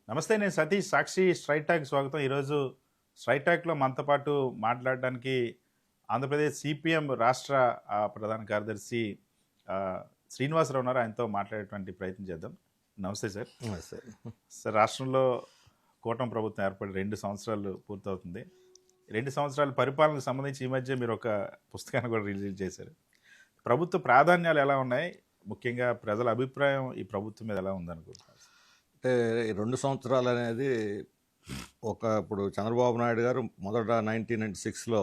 నమస్తే, నేను సతీష్. సాక్షి straight talk స్వాగతం. ఈరోజు స్ట్రైట్ టాక్లో మనతో పాటు మాట్లాడడానికి ఆంధ్రప్రదేశ్ సిపిఎం రాష్ట్ర ప్రధాన కార్యదర్శి ఆ, శ్రీనివాసరావు ఉన్నారు. ఆయనతో మాట్లాడేటువంటి ప్రయత్నం చేద్దాం. నమస్తే సార్. సార్ సార్, రాష్ట్రంలో కూటమి ప్రభుత్వం ఏర్పడి 2 సంవత్సరాలు పూర్తవుతుంది. 2 సంవత్సరాల పరిపాలనకు సంబంధించి ఈ మధ్య మీరు ఒక పుస్తకాన్ని కూడా రిలీజ్ చేశారు. ప్రభుత్వ ప్రాధాన్యాలు ఎలా ఉన్నాయి, ముఖ్యంగా ప్రజల అభిప్రాయం ఈ ప్రభుత్వం మీద ఎలా ఉందనుకుంటున్నారు? అంటే ఈ 2 సంవత్సరాలు అనేది ఇప్పుడు చంద్రబాబు నాయుడు గారు మొదట 1996లో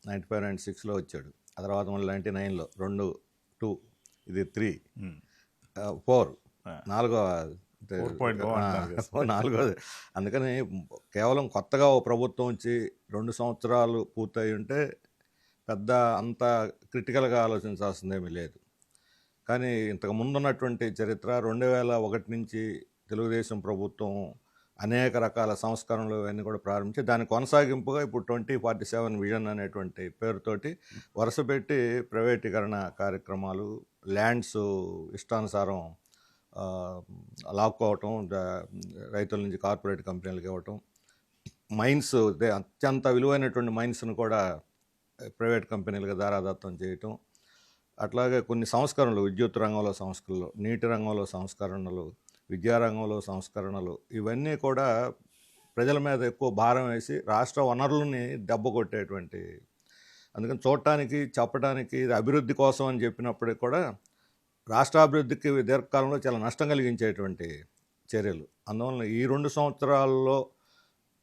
95-96లో వచ్చాడు. ఆ తర్వాత మళ్ళీ 99లో 2 ఇది 3 4 నాలుగో 4.0 అంటారు. నాలుగోది. అందుకని కేవలం కొత్తగా ఓ ప్రభుత్వం వచ్చి 2 సంవత్సరాలు పూర్తయి ఉంటే పెద్ద అంత క్రిటికల్గా ఆలోచించాల్సిందేమీ లేదు. కానీ ఇంతకు ముందున్నటువంటి చరిత్ర 2001 నుంచి తెలుగుదేశం ప్రభుత్వం అనేక రకాల సంస్కరణలు ఇవన్నీ కూడా ప్రారంభించి దాని కొనసాగింపుగా ఇప్పుడు 2047 విజన్ అనేటువంటి పేరుతోటి వరుసపెట్టి ప్రైవేటీకరణ కార్యక్రమాలు, ల్యాండ్స్ ఇష్టానుసారం లాక్కోవటం, రైతుల నుంచి కార్పొరేట్ కంపెనీలకు ఇవ్వటం, మైన్స్ అత్యంత విలువైనటువంటి మైన్స్ను కూడా ప్రైవేట్ కంపెనీలుగా దారాదత్తం చేయటం, అట్లాగే కొన్ని సంస్కరణలు, విద్యుత్ రంగంలో సంస్కరణలు, నీటి రంగంలో సంస్కరణలు, విద్యారంగంలో సంస్కరణలు, ఇవన్నీ కూడా ప్రజల మీద ఎక్కువ భారం వేసి రాష్ట్ర వనరులని దెబ్బ కొట్టేటువంటి, అందుకని చూడటానికి చెప్పడానికి ఇది అభివృద్ధి కోసం అని చెప్పినప్పటికీ కూడా రాష్ట్రాభివృద్ధికి దీర్ఘకాలంలో చాలా నష్టం కలిగించేటువంటి చర్యలు. అందువలన ఈ 2 సంవత్సరాల్లో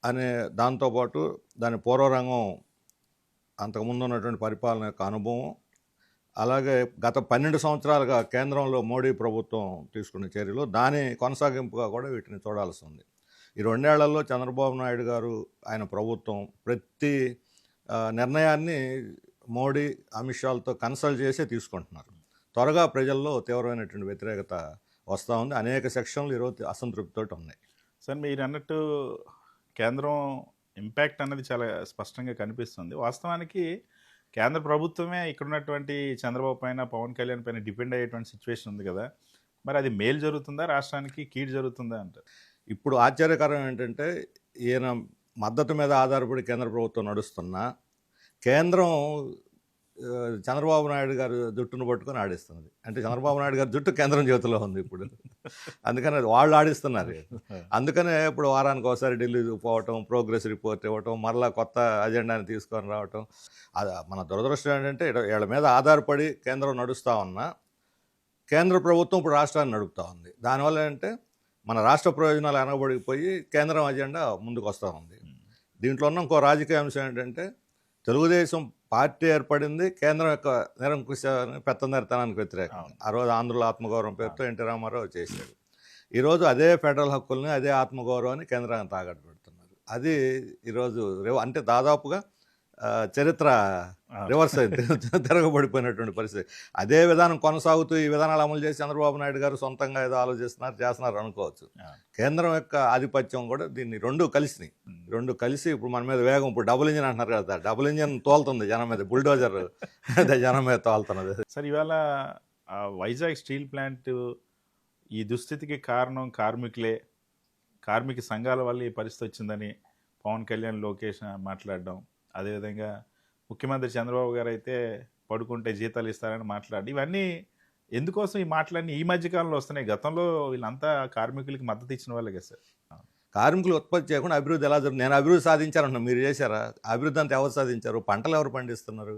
అనే దాంతోపాటు దాని పూర్వరంగం, అంతకుముందు ఉన్నటువంటి పరిపాలన యొక్క అనుభవం, అలాగే గత 12 సంవత్సరాలుగా కేంద్రంలో మోడీ ప్రభుత్వం తీసుకున్న చర్యలు, దాని కొనసాగింపుగా కూడా వీటిని చూడాల్సి ఉంది. ఈ 2 ఏళ్లలో చంద్రబాబు నాయుడు గారు ఆయన ప్రభుత్వం ప్రతి నిర్ణయాన్ని మోడీ, అమిత్ షాలతో కన్సల్ట్ చేసే తీసుకుంటున్నారు. త్వరగా ప్రజల్లో తీవ్రమైనటువంటి వ్యతిరేకత వస్తూ ఉంది. అనేక సెక్షన్లు ఈరోజు అసంతృప్తితో ఉన్నాయి. సార్, మీరు అన్నట్టు కేంద్రం ఇంపాక్ట్ అన్నది చాలా స్పష్టంగా కనిపిస్తుంది. వాస్తవానికి కేంద్ర ప్రభుత్వమే ఇక్కడ ఉన్నటువంటి చంద్రబాబు పైన, పవన్ కళ్యాణ్ పైన డిపెండ్ అయ్యేటువంటి సిచ్యువేషన్ ఉంది కదా. మరి అది మేలు జరుగుతుందా, రాష్ట్రానికి కీడు జరుగుతుందా అంటారు? ఇప్పుడు ఆశ్చర్యకరం ఏంటంటే, ఈయన మద్దతు మీద ఆధారపడి కేంద్ర ప్రభుత్వం నడుస్తున్నా కేంద్రం చంద్రబాబు నాయుడు గారు జుట్టును పట్టుకొని ఆడిస్తున్నది. అంటే చంద్రబాబు నాయుడు గారి జుట్టు కేంద్రం చేతిలో ఉంది ఇప్పుడు. అందుకని వాళ్ళు ఆడిస్తున్నారు. అందుకనే ఇప్పుడు వారానికి ఒకసారి ఢిల్లీ పోవటం, ప్రోగ్రెస్ రిపోర్ట్ ఇవ్వటం, మరలా కొత్త అజెండాని తీసుకొని రావటం. మన దురదృష్టం ఏంటంటే వీళ్ళ మీద ఆధారపడి కేంద్రం నడుస్తూ ఉన్నా కేంద్ర ప్రభుత్వం ఇప్పుడు రాష్ట్రాన్ని నడుపుతూ ఉంది. దానివల్ల ఏంటంటే మన రాష్ట్ర ప్రయోజనాలు వెనకబడిపోయి కేంద్రం అజెండా ముందుకు వస్తూ ఉంది. దీంట్లో ఉన్న ఇంకో రాజకీయ అంశం ఏంటంటే, తెలుగుదేశం పార్టీ ఏర్పడింది కేంద్రం యొక్క నిరంకుశ పెత్తందరితనానికి వ్యతిరేకంగా. ఆ రోజు ఆంధ్రుల ఆత్మగౌరవం పేరుతో ఎన్టీ రామారావు చేశాడు. ఈరోజు అదే ఫెడరల్ హక్కుల్ని, అదే ఆత్మగౌరవాన్ని కేంద్రాన్ని తాకట్టు పెడుతున్నారు. అది ఈరోజు అంటే దాదాపుగా చరిత్ర రివర్స్ అయింది, తిరగబడిపోయినటువంటి పరిస్థితి. అదే విధానం కొనసాగుతూ ఈ విధానాలు అమలు చేసి చంద్రబాబు నాయుడు గారు సొంతంగా ఏదో చేస్తున్నారు అనుకోవచ్చు. కేంద్రం యొక్క ఆధిపత్యం కూడా దీన్ని రెండు కలిసి ఇప్పుడు మన మీద వేగం, ఇప్పుడు డబుల్ ఇంజిన్ అంటున్నారు కదా, డబుల్ ఇంజిన్ తోలుతుంది జనం మీద, బుల్డోజర్ జనం మీద తోలుతున్నది. సార్, ఇవాళ వైజాగ్ స్టీల్ ప్లాంట్ ఈ దుస్థితికి కారణం కార్మిక సంఘాల వల్ల ఈ పరిస్థితి వచ్చిందని పవన్ కళ్యాణ్, లోకేష్ మాట్లాడడం, అదేవిధంగా ముఖ్యమంత్రి చంద్రబాబు గారు అయితే పడుకుంటే జీతాలు ఇస్తారని మాట్లాడి, ఇవన్నీ ఎందుకోసం ఈ మాటలన్నీ ఈ మధ్యకాలంలో వస్తున్నాయి? గతంలో వీళ్ళంతా కార్మికులకి మద్దతు ఇచ్చిన వాళ్ళే కదా సార్. కార్మికులు ఉత్పత్తి చేయకుండా అభివృద్ధి ఎలా జరుగుతుంది? నేను అభివృద్ధి సాధించారంటున్నా, మీరు చేశారా? అభివృద్ధి అంతా ఎవరు సాధించారు? పంటలు ఎవరు పండిస్తున్నారు?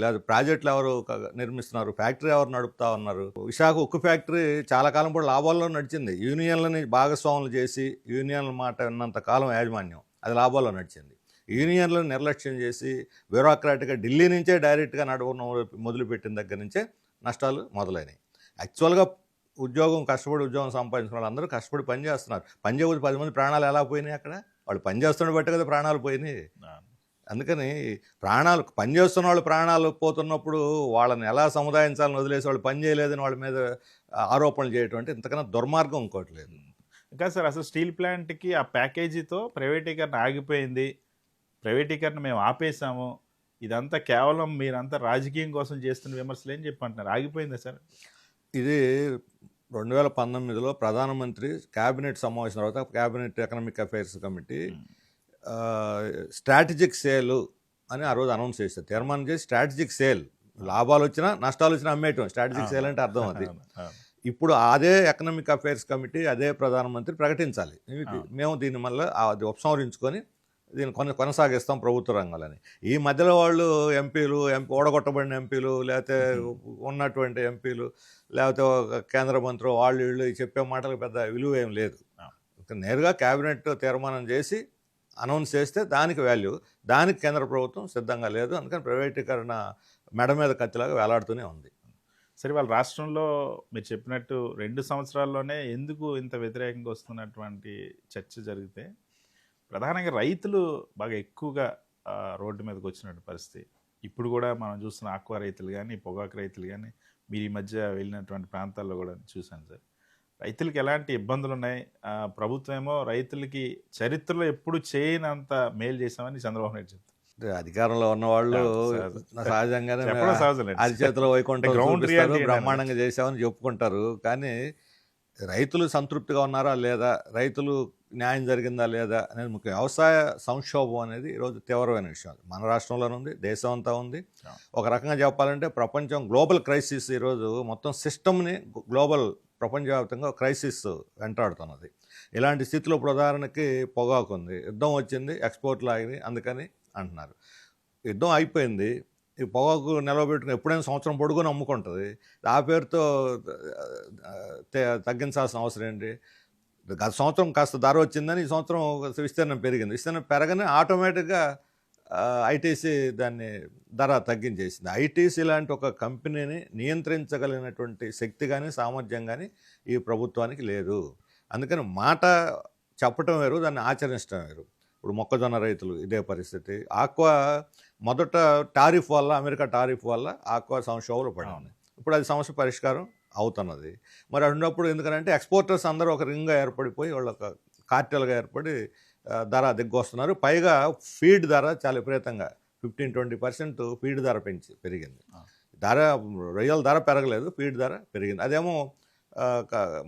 లేదా ప్రాజెక్టులు ఎవరు నిర్మిస్తున్నారు? ఫ్యాక్టరీ ఎవరు నడుపుతా ఉన్నారు? విశాఖ ఉక్కు ఫ్యాక్టరీ చాలా కాలం కూడా లాభాల్లో నడిచింది. యూనియన్లని భాగస్వాములు చేసి యూనియన్ల మాట విన్నంత కాలం యాజమాన్యం అది లాభాల్లో నడిచింది. యూనియన్లను నిర్లక్ష్యం చేసి బ్యూరోక్రాటిక్గా ఢిల్లీ నుంచే డైరెక్ట్గా నడవడం మొదలుపెట్టిన దగ్గర నుంచే నష్టాలు మొదలైనవి. యాక్చువల్గా కష్టపడి ఉద్యోగం సంపాదించిన వాళ్ళందరూ కష్టపడి పనిచేస్తున్నారు. పనిచేయకపోతే 10 మంది ప్రాణాలు ఎలా పోయినాయి? అక్కడ వాళ్ళు పనిచేస్తున్న బట్టే కదా ప్రాణాలు పోయినాయి. అందుకని పనిచేస్తున్న వాళ్ళు ప్రాణాలు పోతున్నప్పుడు వాళ్ళని ఎలా సముదాయించాలని వదిలేసి వాళ్ళు పని చేయలేదని వాళ్ళ మీద ఆరోపణలు చేయటం అంటే ఇంతకన్నా దుర్మార్గం ఇంకోటి లేదు. ఇంకా సార్, అసలు స్టీల్ ప్లాంట్కి ఆ ప్యాకేజీతో ప్రైవేటీకరణ ఆగిపోయింది, ప్రైవేటీకరణ మేము ఆపేసాము, ఇదంతా కేవలం మీరంతా రాజకీయం కోసం చేస్తున్న విమర్శలు ఏం చెప్పంటున్నారు? ఆగిపోయిందా సార్? ఇది 2019లో ప్రధానమంత్రి క్యాబినెట్ సమావేశం తర్వాత cabinet economic affairs committee strategic sale అని ఆ రోజు అనౌన్స్ చేశారు. తీర్మానం చేసి స్ట్రాటజిక్ సేల్, లాభాలు వచ్చినా నష్టాలు వచ్చినా అమ్మేయటం స్ట్రాటజిక్ సేల్ అంటే అర్థం అది. ఇప్పుడు అదే ఎకనామిక్ అఫైర్స్ కమిటీ అదే ప్రధానమంత్రి ప్రకటించాలి, మేము దీని వల్ల అది ఉపసంహరించుకొని దీన్ని కొనసాగిస్తాం ప్రభుత్వ రంగాలని. ఈ మధ్యలో వాళ్ళు ఎంపీలు ఓడగొట్టబడిన ఎంపీలు, లేకపోతే ఉన్నటువంటి ఎంపీలు, లేకపోతే ఒక కేంద్ర మంత్రులు వాళ్ళు వీళ్ళు చెప్పే మాటలకు పెద్ద విలువ ఏం లేదు. నేరుగా క్యాబినెట్ తీర్మానం చేసి అనౌన్స్ చేస్తే దానికి వాల్యూ, దానికి కేంద్ర ప్రభుత్వం సిద్ధంగా లేదు. అందుకని ప్రైవేటీకరణ మెడ మీద కత్తిలాగా వేలాడుతూనే ఉంది. సరే, వాళ్ళ రాష్ట్రంలో మీరు చెప్పినట్టు 2 సంవత్సరాల్లోనే ఎందుకు ఇంత వ్యతిరేకంగా వస్తున్నటువంటి చర్చ జరిగితే ప్రధానంగా రైతులు బాగా ఎక్కువగా రోడ్డు మీదకి వచ్చినటువంటి పరిస్థితి. ఇప్పుడు కూడా మనం చూస్తున్న ఆక్వా రైతులు కానీ, పొగాకు రైతులు కానీ, మీరు ఈ మధ్య వెళ్ళినటువంటి ప్రాంతాల్లో కూడా చూశాను సార్. రైతులకి ఎలాంటి ఇబ్బందులు ఉన్నాయి. ప్రభుత్వం ఏమో రైతులకి చరిత్రలో ఎప్పుడు చేయనంత మేలు చేశామని చంద్రబాబు నాయుడు చెప్తారు. అధికారంలో ఉన్నవాళ్ళు సహజంగానే అరిచేతిలో వైకుంఠం బ్రహ్మాండంగా చేశామని చెప్పుకుంటారు. కానీ రైతులు సంతృప్తిగా ఉన్నారా లేదా, రైతులు న్యాయం జరిగిందా లేదా అనేది ముఖ్యం. వ్యవసాయ సంక్షోభం అనేది ఈరోజు తీవ్రమైన విషయం. మన రాష్ట్రంలోనే ఉంది, దేశం అంతా ఉంది. ఒక రకంగా చెప్పాలంటే ప్రపంచం గ్లోబల్ క్రైసిస్ ఈరోజు మొత్తం సిస్టమ్ని గ్లోబల్ ప్రపంచవ్యాప్తంగా క్రైసిస్ వెంటాడుతున్నది. ఇలాంటి స్థితిలో ఇప్పుడు ఉదాహరణకి పొగాకు ఉంది, యుద్ధం వచ్చింది, ఎక్స్పోర్ట్లు ఆగింది, అందుకని అంటున్నారు. యుద్ధం అయిపోయింది, ఈ పొగాకు నిలవబెట్టుకుని ఎప్పుడైనా సంవత్సరం పొడుగుని అమ్ముకుంటుంది. ఆ పేరుతో తగ్గించాల్సిన అవసరం ఏంటి? గత సంవత్సరం కాస్త ధర వచ్చిందని ఈ సంవత్సరం విస్తీర్ణం పెరిగింది. విస్తీర్ణం పెరగనే ఆటోమేటిక్గా ఐటీసీ దాన్ని ధర తగ్గించేసింది. ఐటీసీ లాంటి ఒక కంపెనీని నియంత్రించగలిగినటువంటి శక్తి కానీ సామర్థ్యం కానీ ఈ ప్రభుత్వానికి లేదు. అందుకని మాట చెప్పటం వేరు, దాన్ని ఆచరించడం వేరు. ఇప్పుడు మొక్కజొన్న రైతులు ఇదే పరిస్థితి. ఆక్వా మొదట టారిఫ్ వల్ల, అమెరికా టారిఫ్ వల్ల ఆక్వా సంక్షోభంలో పడింది. ఇప్పుడు అది సమస్య పరిష్కారం అవుతున్నది. మరి అన్నప్పుడు ఎందుకంటే ఎక్స్పోర్టర్స్ అందరూ ఒక రింగ్గా ఏర్పడిపోయి వాళ్ళు ఒక కార్టెల్గా ఏర్పడి ధర దిగ్గొస్తున్నారు. పైగా ఫీడ్ ధర చాలా విపరీతంగా 15-20% ఫీడ్ ధర పెరిగింది. ధర రొయ్యల ధర పెరగలేదు, ఫీడ్ ధర పెరిగింది. అదేమో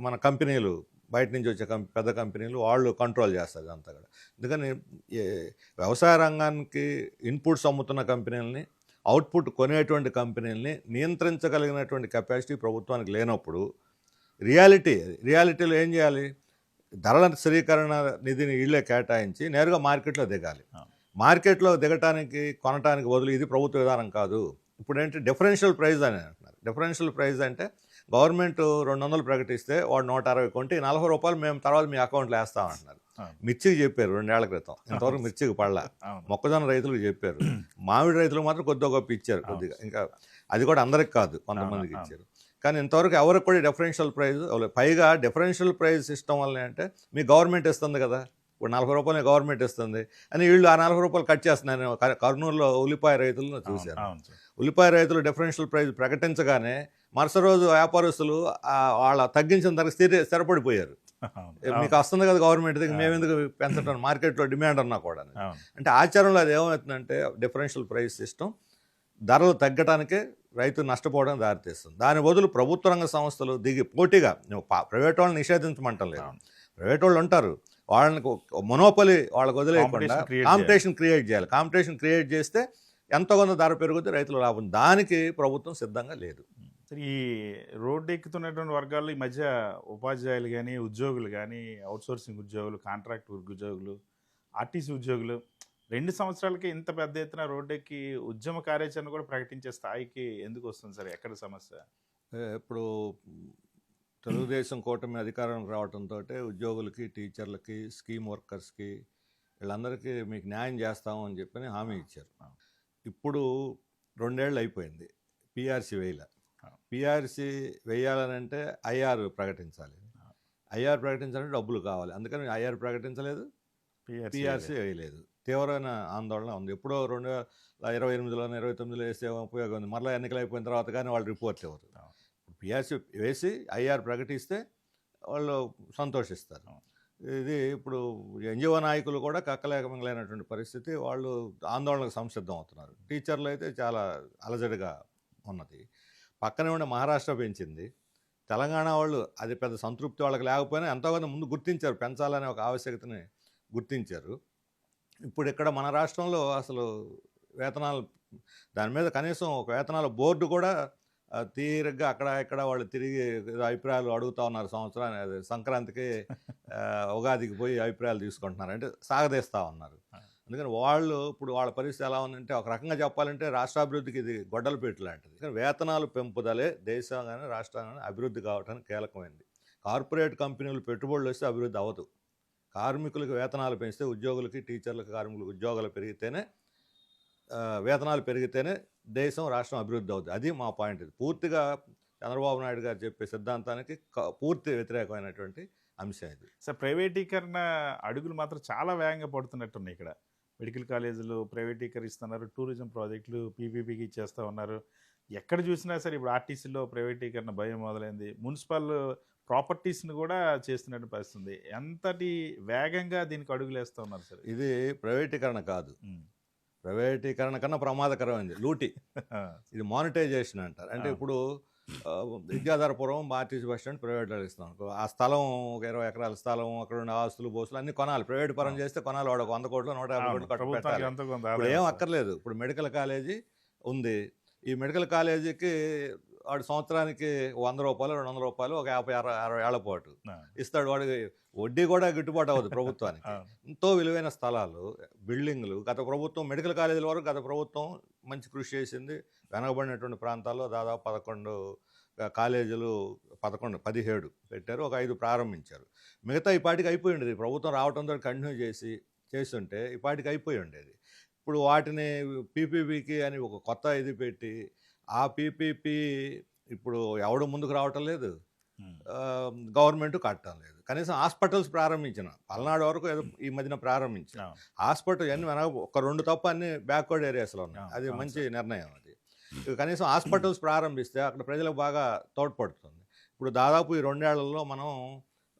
మన కంపెనీలు, బయట నుంచి వచ్చే పెద్ద కంపెనీలు వాళ్ళు కంట్రోల్ చేస్తారు అంతా కూడా. అందుకని వ్యవసాయ రంగానికి ఇన్పుట్స్ అమ్ముతున్న కంపెనీలని, అవుట్పుట్ కొనేటువంటి కంపెనీలని నియంత్రించగలిగినటువంటి కెపాసిటీ ప్రభుత్వానికి లేనప్పుడు రియాలిటీలో ఏం చేయాలి? ధరల స్థిరీకరణ నిధిని వీళ్ళే కేటాయించి నేరుగా మార్కెట్లో దిగాలి. మార్కెట్లో దిగటానికి, కొనటానికి బదులు ఇది ప్రభుత్వ విధానం కాదు. ఇప్పుడు ఏంటి డిఫరెన్షియల్ ప్రైస్ అని అంటున్నారు. డిఫరెన్షియల్ ప్రైస్ అంటే గవర్నమెంట్ 200 ప్రకటిస్తే వాడు 160 కొంటే 40 రూపాయలు మేము తర్వాత మీ అకౌంట్లో వేస్తామంటున్నారు. మిర్చికి చెప్పారు 2 ఏళ్ల క్రితం, ఇంతవరకు మిర్చికి పడలా. మొక్కజొన్న రైతులకు చెప్పారు, మామిడి రైతులకు మాత్రం కొద్దిగా గొప్ప ఇచ్చారు, కొద్దిగా. ఇంకా అది కూడా అందరికి కాదు, కొంతమందికి ఇచ్చారు. కానీ ఇంతవరకు ఎవరికి కూడా డిఫరెన్షియల్ ప్రైజ్. పైగా డిఫరెన్షియల్ ప్రైజ్ సిస్టమ్ వల్ల అంటే మీ గవర్నమెంట్ ఇస్తుంది కదా, ఇప్పుడు 40 రూపాయలు గవర్నమెంట్ ఇస్తుంది అని వీళ్ళు ఆ 40 రూపాయలు కట్ చేస్తున్నారు. నేను కర్నూలులో ఉల్లిపాయ రైతులను చూశాను. ఉల్లిపాయ రైతులు డిఫరెన్షియల్ ప్రైజ్ ప్రకటించగానే మరుసటి రోజు వ్యాపారస్తులు వాళ్ళ తగ్గించిన ధరకు స్థిరపడిపోయారు. మీకు వస్తుంది కదా గవర్నమెంట్ దగ్గర, మేము ఎందుకు పెంచడం, మార్కెట్లో డిమాండ్ అన్నా కూడా. అంటే ఆచరణలో అది ఏమవుతుందంటే డిఫరెన్షియల్ ప్రైస్ సిస్టమ్ ధరలు తగ్గటానికే రైతు నష్టపోవడానికి దారితీస్తుంది. దాని బదులు ప్రభుత్వ రంగ సంస్థలు దిగి పోటీగా, ప్రైవేట్ వాళ్ళని నిషేధించమంటం లేదు, ప్రైవేట్ వాళ్ళు ఉంటారు, వాళ్ళని మొనోపలి వాళ్ళకి వదిలేయకుండా కాంపిటీషన్ క్రియేట్ చేయాలి. కాంపిటీషన్ క్రియేట్ చేస్తే ఎంతో కొంత ధర పెరుగుతుంది, రైతులు లాభం. దానికి ప్రభుత్వం సిద్ధంగా లేదు. ఈ రోడ్డు ఎక్కుతున్నటువంటి వర్గాల్లో ఈ మధ్య ఉపాధ్యాయులు కానీ, ఉద్యోగులు కానీ, అవుట్సోర్సింగ్ ఉద్యోగులు, కాంట్రాక్ట్ ఉద్యోగులు, ఆర్టీసీ ఉద్యోగులు 2 సంవత్సరాలకి ఇంత పెద్ద ఎత్తున రోడ్డెక్కి ఉద్యమ కార్యాచరణ కూడా ప్రకటించే స్థాయికి ఎందుకు వస్తుంది సార్? ఎక్కడ సమస్య? ఇప్పుడు తెలుగుదేశం కూటమి అధికారానికి రావడంతో ఉద్యోగులకి, టీచర్లకి, స్కీమ్ వర్కర్స్కి, వీళ్ళందరికీ మీకు న్యాయం చేస్తామని చెప్పని హామీ ఇచ్చారు. ఇప్పుడు 2 ఏళ్ళు అయిపోయింది, పిఆర్సీ వేయలే. పిఆర్సీ వేయాలనంటే ఐఆర్ ప్రకటించాలి. ఐఆర్ ప్రకటించాలంటే డబ్బులు కావాలి. అందుకని ఐఆర్ ప్రకటించలేదు, పిఆర్సీ వేయలేదు. తీవ్రమైన ఆందోళన ఉంది. ఎప్పుడో 2028లో 29లో వేసే ఉపయోగం ఉంది. మరలా ఎన్నికలు అయిపోయిన తర్వాత కానీ వాళ్ళు రిపోర్ట్ ఇవ్వరు. పిఆర్సీ వేసి ఐఆర్ ప్రకటిస్తే వాళ్ళు సంతోషిస్తారు. ఇది ఇప్పుడు ఎన్జిఓ నాయకులు కూడా కక్కలేకమైనటువంటి పరిస్థితి, వాళ్ళు ఆందోళనకు సంసిద్ధం అవుతున్నారు. టీచర్లు అయితే చాలా అలజడిగా ఉన్నది. పక్కనే ఉండే మహారాష్ట్ర పెంచింది, తెలంగాణ వాళ్ళు అది పెద్ద సంతృప్తి వాళ్ళకి లేకపోయినా ఎంతోమంది ముందు గుర్తించారు, పెంచాలనే ఒక ఆవశ్యకతని గుర్తించారు. ఇప్పుడు ఇక్కడ మన రాష్ట్రంలో అసలు వేతనాలు దాని మీద కనీసం ఒక వేతనాల బోర్డు కూడా తీరిగ్గా అక్కడ ఇక్కడ వాళ్ళు తిరిగి ఏదో అభిప్రాయాలు అడుగుతూ ఉన్నారు. సంవత్సరాన్ని అది సంక్రాంతికి ఉగాదికి పోయి అభిప్రాయాలు తీసుకుంటున్నారు, అంటే సాగదీస్తూ ఉన్నారు. అందుకని వాళ్ళు ఇప్పుడు వాళ్ళ పరిస్థితి ఎలా ఉందంటే, ఒక రకంగా చెప్పాలంటే రాష్ట్రాభివృద్ధికి ఇది గొడ్డలపేటు లాంటిది. కానీ వేతనాలు పెంపుదలే దేశం కానీ రాష్ట్రం కానీ అభివృద్ధి కావడానికి కీలకమైంది. కార్పొరేట్ కంపెనీలు పెట్టుబడులు వస్తే అభివృద్ధి అవ్వదు. కార్మికులకు వేతనాలు పెంచితే, ఉద్యోగులకి, టీచర్లకు, కార్మికులకు ఉద్యోగాలు పెరిగితేనే, వేతనాలు పెరిగితేనే దేశం రాష్ట్రం అభివృద్ధి అవుతుంది. అది మా పాయింట్. ఇది పూర్తిగా చంద్రబాబు నాయుడు గారు చెప్పే సిద్ధాంతానికి పూర్తి వ్యతిరేకమైనటువంటి అంశం ఇది. సార్, ప్రైవేటీకరణ అడుగులు మాత్రం చాలా వేగంగా పడుతున్నట్టున్నాయి. ఇక్కడ మెడికల్ కాలేజీలు ప్రైవేటీకరిస్తున్నారు, టూరిజం ప్రాజెక్టులు పీపీపీకి ఇచ్చేస్తూ ఉన్నారు. ఎక్కడ చూసినా సరే ఇప్పుడు ఆర్టీసీలో ప్రైవేటీకరణ భయం మొదలైంది. మున్సిపల్ ప్రాపర్టీస్ని కూడా చేస్తున్నట్టు పరిస్థితుంది. ఎంతటి వేగంగా దీనికి అడుగులు వేస్తూ ఉన్నారు సార్? ఇది ప్రైవేటీకరణ కాదు, ప్రైవేటీకరణ కన్నా ప్రమాదకరమైంది లూటీ. ఇది మానిటైజేషన్ అంటారు. అంటే ఇప్పుడు Vidyadharapuram RTC bus stand private ఇస్తాం, ఆ స్థలం ఒక 20 ఎకరాల స్థలం, అక్కడ ఉన్న ఆస్తులు బోసులు అన్ని కొనాలి. ప్రైవేట్ పరం చేస్తే కొనాలి, వాడు 100 కోట్లు 150 కోట్లు ఖర్చు పెట్టాలి. ఇప్పుడు ఏం అక్కర్లేదు. ఇప్పుడు మెడికల్ కాలేజీ ఉంది, ఈ మెడికల్ కాలేజీకి వాడు సంవత్సరానికి 100 రూపాయలు 200 రూపాయలు ఒక 50-60 ఏళ్ల పాటు ఇస్తాడు. వాడికి వడ్డీ కూడా గిట్టుబాటు అవ్వదు ప్రభుత్వానికి. ఎంతో విలువైన స్థలాలు, బిల్డింగ్లు. గత ప్రభుత్వం మెడికల్ కాలేజీల వరకు గత ప్రభుత్వం మంచి కృషి చేసింది. వెనకబడినటువంటి ప్రాంతాల్లో దాదాపు 11 కాలేజీలు, 17 పెట్టారు, ఒక 5 ప్రారంభించారు. మిగతా ఈ పాటికి అయిపోయి ఉండేది. ప్రభుత్వం రావడంతో కంటిన్యూ చేస్తుంటే ఈ పాటికి అయిపోయి ఉండేది. ఇప్పుడు వాటిని పీపీపీకి అని ఒక కొత్త ఇది పెట్టి, ఆ పీపీపీ ఇప్పుడు ఎవడు ముందుకు రావటం లేదు, గవర్నమెంట్ కట్టడం లేదు. కనీసం హాస్పిటల్స్ ప్రారంభించిన పల్నాడు వరకు ఏదో ఈ మధ్యన ప్రారంభించిన హాస్పిటల్ అన్ని వెనక ఒక 2 తప్ప అన్ని బ్యాక్వర్డ్ ఏరియాస్లో ఉన్నాయి. అది మంచి నిర్ణయం. అది కనీసం హాస్పిటల్స్ ప్రారంభిస్తే అక్కడ ప్రజలకు బాగా తోడ్పడుతుంది. ఇప్పుడు దాదాపు ఈ 2 ఏళ్లలో మనం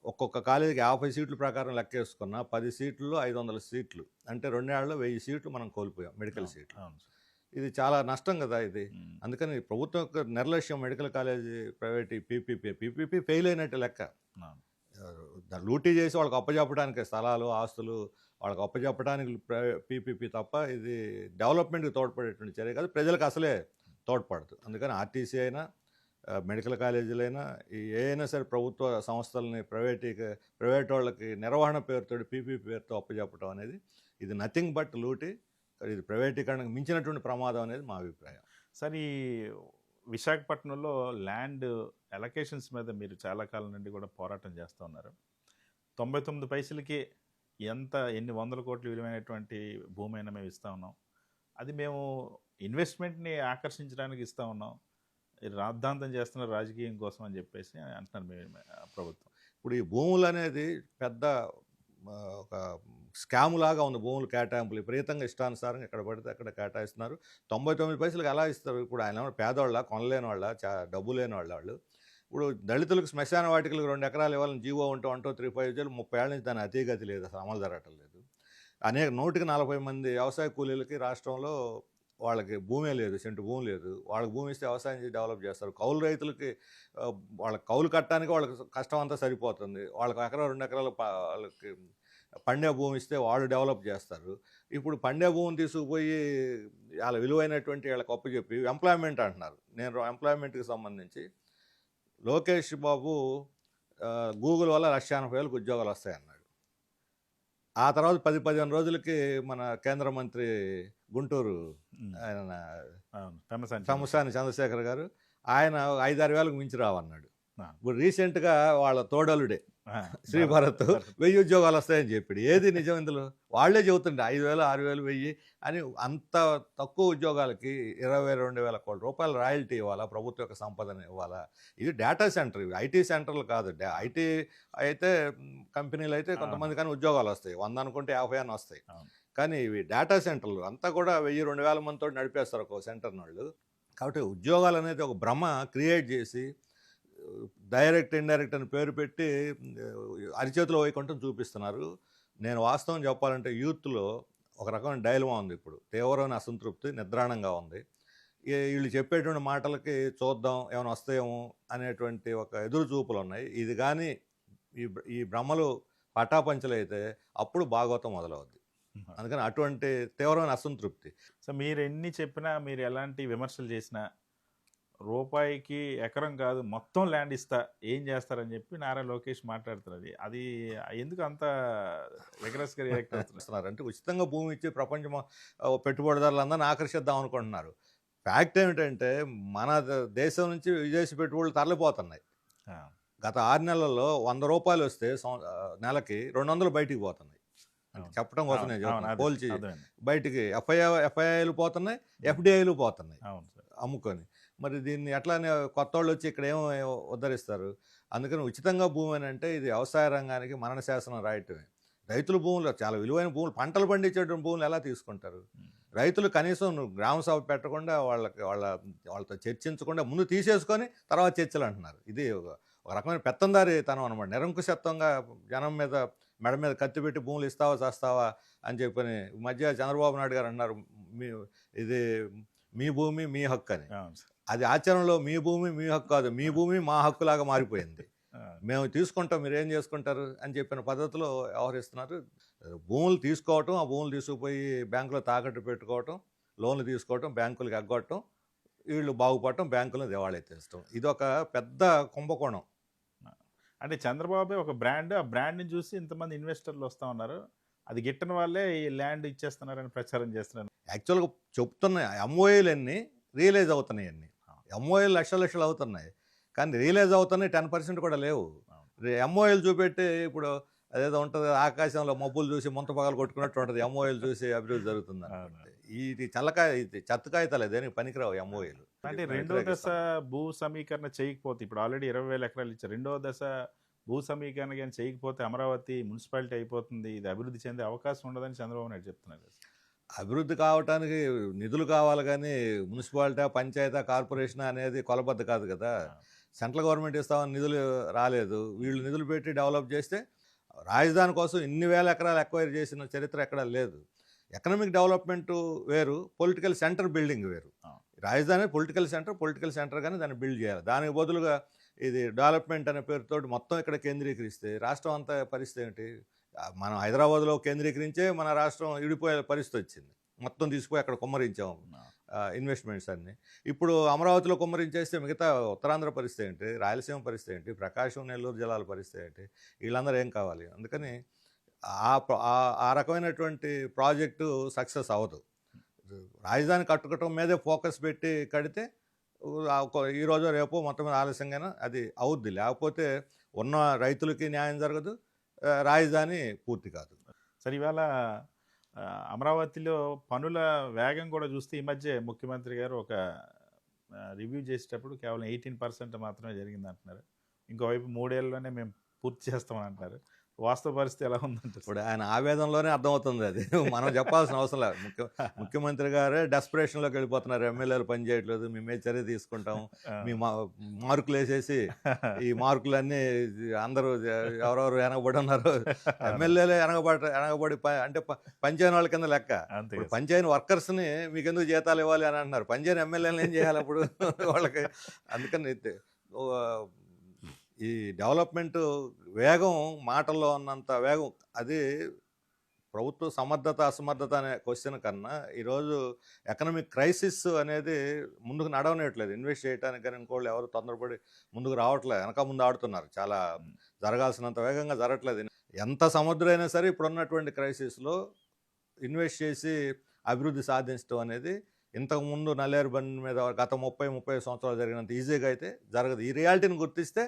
ఒక్కొక్క కాలేజీకి 50 సీట్ల ప్రకారం లెక్కేసుకున్నా 10 సీట్లలో 500 సీట్లు, అంటే 2 ఏళ్లలో 1000 సీట్లు మనం కోల్పోయాం మెడికల్ సీట్లు. ఇది చాలా నష్టం కదా ఇది. అందుకని ప్రభుత్వం యొక్క నిర్లక్ష్యం, medical college private PPP fail అయినట్టు లెక్క. లూటీ చేసి వాళ్ళకి అప్పచెప్పడానికి స్థలాలు, ఆస్తులు వాళ్ళకి అప్పచెప్పడానికి పీపీపీ తప్ప ఇది డెవలప్మెంట్కి తోడ్పడేటువంటి చర్య కాదు, ప్రజలకు అసలే తోడ్పడదు. అందుకని ఆర్టీసీ అయినా, మెడికల్ కాలేజీలైనా, ఏ అయినా సరే ప్రభుత్వ సంస్థలని ప్రైవేట్ వాళ్ళకి నిర్వహణ పేరుతో పీపీపీ పేరుతో అప్పచెప్పడం అనేది ఇది నథింగ్ బట్ లూటీ. ఇది ప్రైవేటీకరణకు మించినటువంటి ప్రమాదం అనేది మా అభిప్రాయం. సార్, ఈ విశాఖపట్నంలో ల్యాండ్ అలొకేషన్స్ మీద మీరు చాలా కాలం నుండి కూడా పోరాటం చేస్తూ ఉన్నారు. 99 పైసలకి ఎన్ని 100 కోట్లు విలువైనటువంటి భూమి అయినా మేము ఇస్తూ ఉన్నాం. అది మేము ఇన్వెస్ట్మెంట్ని ఆకర్షించడానికి ఇస్తూ ఉన్నాం. రాద్ధాంతం చేస్తున్నారు రాజకీయం కోసం అని చెప్పేసి అంటున్నారు మేము ప్రభుత్వం. ఇప్పుడు ఈ భూములు అనేది పెద్ద ఒక స్కామ్ లాగా ఉంది. భూములు కేటాయింపులు విపరీతంగా ఇష్టానుసారంగా ఎక్కడ పడితే అక్కడ కేటాయిస్తున్నారు. 99 పైసలకు ఎలా ఇస్తారు? ఇప్పుడు ఆయన పేదవాళ్ళ, కొనలేని వాళ్ళ, డబ్బు లేని వాళ్ళు. ఇప్పుడు దళితులకు శ్మశాన వాటికలకు 2 ఎకరాలు ఇవ్వాలని జీవో ఉంటూ 1, 2, 3, 5 30 ఏళ్ళ నుంచి దాని అతీగతి లేదు, అసలు అమలు జరగటం లేదు. 140 మంది వ్యవసాయ కూలీలకి రాష్ట్రంలో వాళ్ళకి భూమే లేదు, సెంటు భూమి లేదు. వాళ్ళకి భూమి ఇస్తే వ్యవసాయం చేసి డెవలప్ చేస్తారు. కౌలు రైతులకి వాళ్ళకి కౌలు కట్టడానికి వాళ్ళకి కష్టం అంతా సరిపోతుంది. వాళ్ళకి 1-2 ఎకరాలు వాళ్ళకి పండే భూమి ఇస్తే వాళ్ళు డెవలప్ చేస్తారు. ఇప్పుడు పండే భూమిని తీసుకుపోయి వాళ్ళ విలువైనటువంటి వాళ్ళకి అప్పచెప్పి ఎంప్లాయ్మెంట్ అంటున్నారు. నేను ఎంప్లాయ్మెంట్కి సంబంధించి లోకేష్ బాబు గూగుల్ వల్ల 1,80,000 ఉద్యోగాలు వస్తాయన్నాడు. ఆ తర్వాత 10-15 రోజులకి మన కేంద్ర మంత్రి గుంటూరు ఆయన తమసాని చంద్రశేఖర్ గారు ఆయన 5-6 వేలకు మించి రావన్నాడు. ఇప్పుడు రీసెంట్గా వాళ్ళ తోడలుడే శ్రీభరత్ 1000 ఉద్యోగాలు వస్తాయని చెప్పాడు. ఏది నిజం ఇందులో? వాళ్లే చెబుతుండే 5,000, 6,000, 1000 అని. అంత తక్కువ ఉద్యోగాలకి 22,000 కోట్ల రూపాయల రాయల్టీ ఇవ్వాలా? ప్రభుత్వ యొక్క సంపదని ఇవ్వాలా? ఇది డేటా సెంటర్, ఇవి ఐటీ సెంటర్లు కాదు. ఐటీ అయితే కంపెనీలు అయితే కొంతమంది కానీ ఉద్యోగాలు వస్తాయి, 100 అనుకుంటే 50 అని వస్తాయి. కానీ ఇవి డేటా సెంటర్లు అంతా కూడా 1000-2,000 మందితో నడిపేస్తారు ఒక సెంటర్ వాళ్ళు. కాబట్టి ఉద్యోగాలు అనేది ఒక భ్రమ క్రియేట్ చేసి డైరెక్ట్ ఇండైరెక్ట్ అని పేరు పెట్టి అరిచేతిలో వైకుంఠం చూపిస్తున్నారు. నేను వాస్తవం చెప్పాలంటే యూత్లో ఒక రకమైన డైలమా ఉంది. ఇప్పుడు తీవ్రమైన అసంతృప్తి, నిద్రాణంగా ఉంది. వీళ్ళు చెప్పేటువంటి మాటలకి చూద్దాం ఏమైనా వస్తాయేమో అనేటువంటి ఒక ఎదురు చూపులు ఉన్నాయి. ఇది కానీ ఈ భ్రమలు పటాపంచలైతే అప్పుడు భాగవతం మొదలవుద్ది. అందుకని అటువంటి తీవ్రమైన అసంతృప్తి. సో మీరు ఎన్ని చెప్పినా, మీరు ఎలాంటి విమర్శలు చేసినా, రూపాయికి ఎకరం కాదు మొత్తం ల్యాండ్ ఇస్తా ఏం చేస్తారని చెప్పి నారా లోకేష్ మాట్లాడుతున్నది. అది ఎందుకు అంత విగ్రస్గా రియాక్ట్ అవుతున్నారు? అంటే ఉచితంగా భూమి ఇచ్చి ప్రపంచం పెట్టుబడిదారులందరినీ ఆకర్షిద్దాం అనుకుంటున్నారు. ఫ్యాక్ట్ ఏమిటంటే మన దేశం నుంచి విదేశీ పెట్టుబడులు తరలిపోతున్నాయి. గత 6 నెలల్లో 100 రూపాయలు వస్తే నెలకి 200 బయటికి పోతున్నాయి. అంటే చెప్పడం కోసం నేను చెప్తున్నాను. పోల్చి బయటికి ఎఫ్ఐఐలు పోతున్నాయి, ఎఫ్డిఐలు పోతున్నాయి అమ్ముకొని. మరి దీన్ని ఎట్లానే కొత్త వాళ్ళు వచ్చి ఇక్కడ ఏమో ఉద్ధరిస్తారు. అందుకని ఉచితంగా భూమి అని అంటే ఇది వ్యవసాయ రంగానికి మరణ శాసనం రాయటమే. రైతుల భూములు చాలా విలువైన భూములు, పంటలు పండించేటువంటి భూములు ఎలా తీసుకుంటారు? రైతులు కనీసం గ్రామ సభ పెట్టకుండా వాళ్ళతో చర్చించకుండా ముందు తీసేసుకొని తర్వాత చర్చలు అంటున్నారు. ఇది ఒక రకమైన పెత్తందారితనం అనమాట. నిరంకుశత్వంగా జనం మీద మెడ మీద కత్తి పెట్టి భూములు ఇస్తావా చేస్తావా అని చెప్పని మధ్య చంద్రబాబు నాయుడు గారు అన్నారు, ఇది మీ భూమి మీ హక్కు అని. అది ఆచరణలో మీ భూమి మీ హక్కు కాదు, మీ భూమి మా హక్కులాగా మారిపోయింది. మేము తీసుకుంటాం, మీరు ఏం చేసుకుంటారు అని చెప్పిన పద్ధతిలో వ్యవహరిస్తున్నారు. భూములు తీసుకోవటం, ఆ భూములు తీసుకుపోయి బ్యాంకులో తాకట్టు పెట్టుకోవటం, లోన్లు తీసుకోవటం, బ్యాంకులకు ఎగ్గొట్టడం, వీళ్ళు బాగుపడటం, బ్యాంకులను దివాళా ఎత్తేస్తాం. ఇది ఒక పెద్ద కుంభకోణం. అంటే చంద్రబాబు ఒక బ్రాండ్, ఆ బ్రాండ్ని చూసి ఇంతమంది ఇన్వెస్టర్లు వస్తూ ఉన్నారు. అది గిట్టని వాళ్ళే ఈ ల్యాండ్ ఇచ్చేస్తున్నారని ప్రచారం చేస్తున్నారు. యాక్చువల్గా చెప్తున్నాయి ఎంఓఏలు అన్నీ రియలైజ్ అవుతున్నాయి. అన్నీ ఎంఓఏలు లక్షలు అవుతున్నాయి, కానీ రియలైజ్ అవుతున్నాయి 10% కూడా లేవు. ఎంఓఏలు చూపెట్టి ఇప్పుడు అదేదో ఉంటుంది, ఆకాశంలో మబ్బులు చూసి ముంత పగలు కొట్టుకున్నట్టు ఉంటుంది. ఎంఓఏలు చూసి అభివృద్ధి జరుగుతుంది. ఇది ఇది చెత్త కాగితాలు, దేనికి పనికిరావు ఎంఓఏలు. అంటే రెండో దశ భూ సమీకరణ చేయకపోతే, ఇప్పుడు ఆల్రెడీ 20,000 ఎకరాలు ఇచ్చారు, రెండో దశ భూ సమీకరణ కానీ చేయకపోతే అమరావతి మున్సిపాలిటీ అయిపోతుంది, ఇది అభివృద్ధి చెందే అవకాశం ఉండదని చంద్రబాబు నాయుడు చెప్తున్నారు. అభివృద్ధి కావటానికి నిధులు కావాలి, కానీ మున్సిపాలిటీ, పంచాయతీ, కార్పొరేషన్ అనేది కొలబద్ద కాదు కదా. సెంట్రల్ గవర్నమెంట్ ఇస్తామని నిధులు రాలేదు. వీళ్ళు నిధులు పెట్టి డెవలప్ చేస్తే రాజధాని కోసం ఇన్ని వేల ఎకరాలు ఎక్వైర్ చేసిన చరిత్ర ఎక్కడా లేదు. ఎకనామిక్ డెవలప్మెంట్ వేరు, పొలిటికల్ సెంటర్ బిల్డింగ్ వేరు. రాజధాని పొలిటికల్ సెంటర్ కానీ దాన్ని బిల్డ్ చేయాలి. దానికి బదులుగా ఇది డెవలప్మెంట్ అనే పేరుతో మొత్తం ఇక్కడ కేంద్రీకరిస్తే రాష్ట్రం అంతా పరిస్థితి ఏంటి? మనం హైదరాబాద్లో కేంద్రీకరించే మన రాష్ట్రం విడిపోయే పరిస్థితి వచ్చింది. మొత్తం తీసుకుపోయి అక్కడ కుమ్మరించాము ఇన్వెస్ట్మెంట్స్ అన్నీ. ఇప్పుడు అమరావతిలో కుమ్మరించేస్తే మిగతా ఉత్తరాంధ్ర పరిస్థితి ఏంటి? రాయలసీమ పరిస్థితి ఏంటి? ప్రకాశం, నెల్లూరు జిల్లాల పరిస్థితి ఏంటి? వీళ్ళందరూ ఏం కావాలి? అందుకని ఆ రకమైనటువంటి ప్రాజెక్టు సక్సెస్ అవ్వదు. రాజధాని కట్టుకోవటం మీదే ఫోకస్ పెట్టి కడితే ఈరోజు రేపు మొత్తం మీద ఆలస్యంగానే అది అవుద్ది. లేకపోతే ఉన్న రైతులకి న్యాయం జరగదు, రాజధాని పూర్తి కాదు. సరే, ఇవాళ అమరావతిలో పనుల వేగం కూడా చూస్తే ఈ మధ్య ముఖ్యమంత్రి గారు ఒక రివ్యూ చేసేటప్పుడు కేవలం 18% మాత్రమే జరిగింది అంటున్నారు. ఇంకోవైపు 3 ఏళ్ళలోనే మేము పూర్తి చేస్తామని అంటారు. వాస్తవ పరిస్థితి ఎలా ఉందంటే ఇప్పుడు ఆయన ఆవేదనలోనే అర్థమవుతుంది. అది మనం చెప్పాల్సిన అవసరం లేదు. ముఖ్యమంత్రి గారే డెస్పరేషన్లోకి వెళ్ళిపోతున్నారు. ఎమ్మెల్యేలు పని చేయట్లేదు, మీ మీద చర్య తీసుకుంటాం, మీ మార్కులు వేసేసి ఈ మార్కులన్నీ అందరూ ఎవరెవరు వెనకబడి ఉన్నారు, ఎమ్మెల్యేలే వెనకబడి అంటే పంచాయతీ వాళ్ళ కింద లెక్క. పంచాయతీ వర్కర్స్ని మీకు ఎందుకు జీతాలు ఇవ్వాలి అని అంటున్నారు. పంచాయతీ ఎమ్మెల్యేలు ఏం చేయాలి అప్పుడు వాళ్ళకి? అందుకని ఈ డెవలప్మెంట్ వేగం మాటల్లో ఉన్నంత వేగం అది ప్రభుత్వ సమర్థత అసమర్థత అనే క్వశ్చన్ కన్నా ఈరోజు ఎకనామిక్ క్రైసిస్ అనేది ముందుకు నడవనేట్లేదు. ఇన్వెస్ట్ చేయడానికి కానీ ఇంకోళ్ళు ఎవరు తొందరపడి ముందుకు రావట్లేదు, వెనక ముందు ఆడుతున్నారు. చాలా జరగాల్సినంత వేగంగా జరగట్లేదు. ఎంత సముద్రైనా సరే ఇప్పుడున్నటువంటి క్రైసిస్లో ఇన్వెస్ట్ చేసి అభివృద్ధి సాధించడం అనేది ఇంతకుముందు నల్లేరు బండి మీద గత 30 సంవత్సరాలు జరిగినంత ఈజీగా అయితే జరగదు. ఈ రియాలిటీని గుర్తిస్తే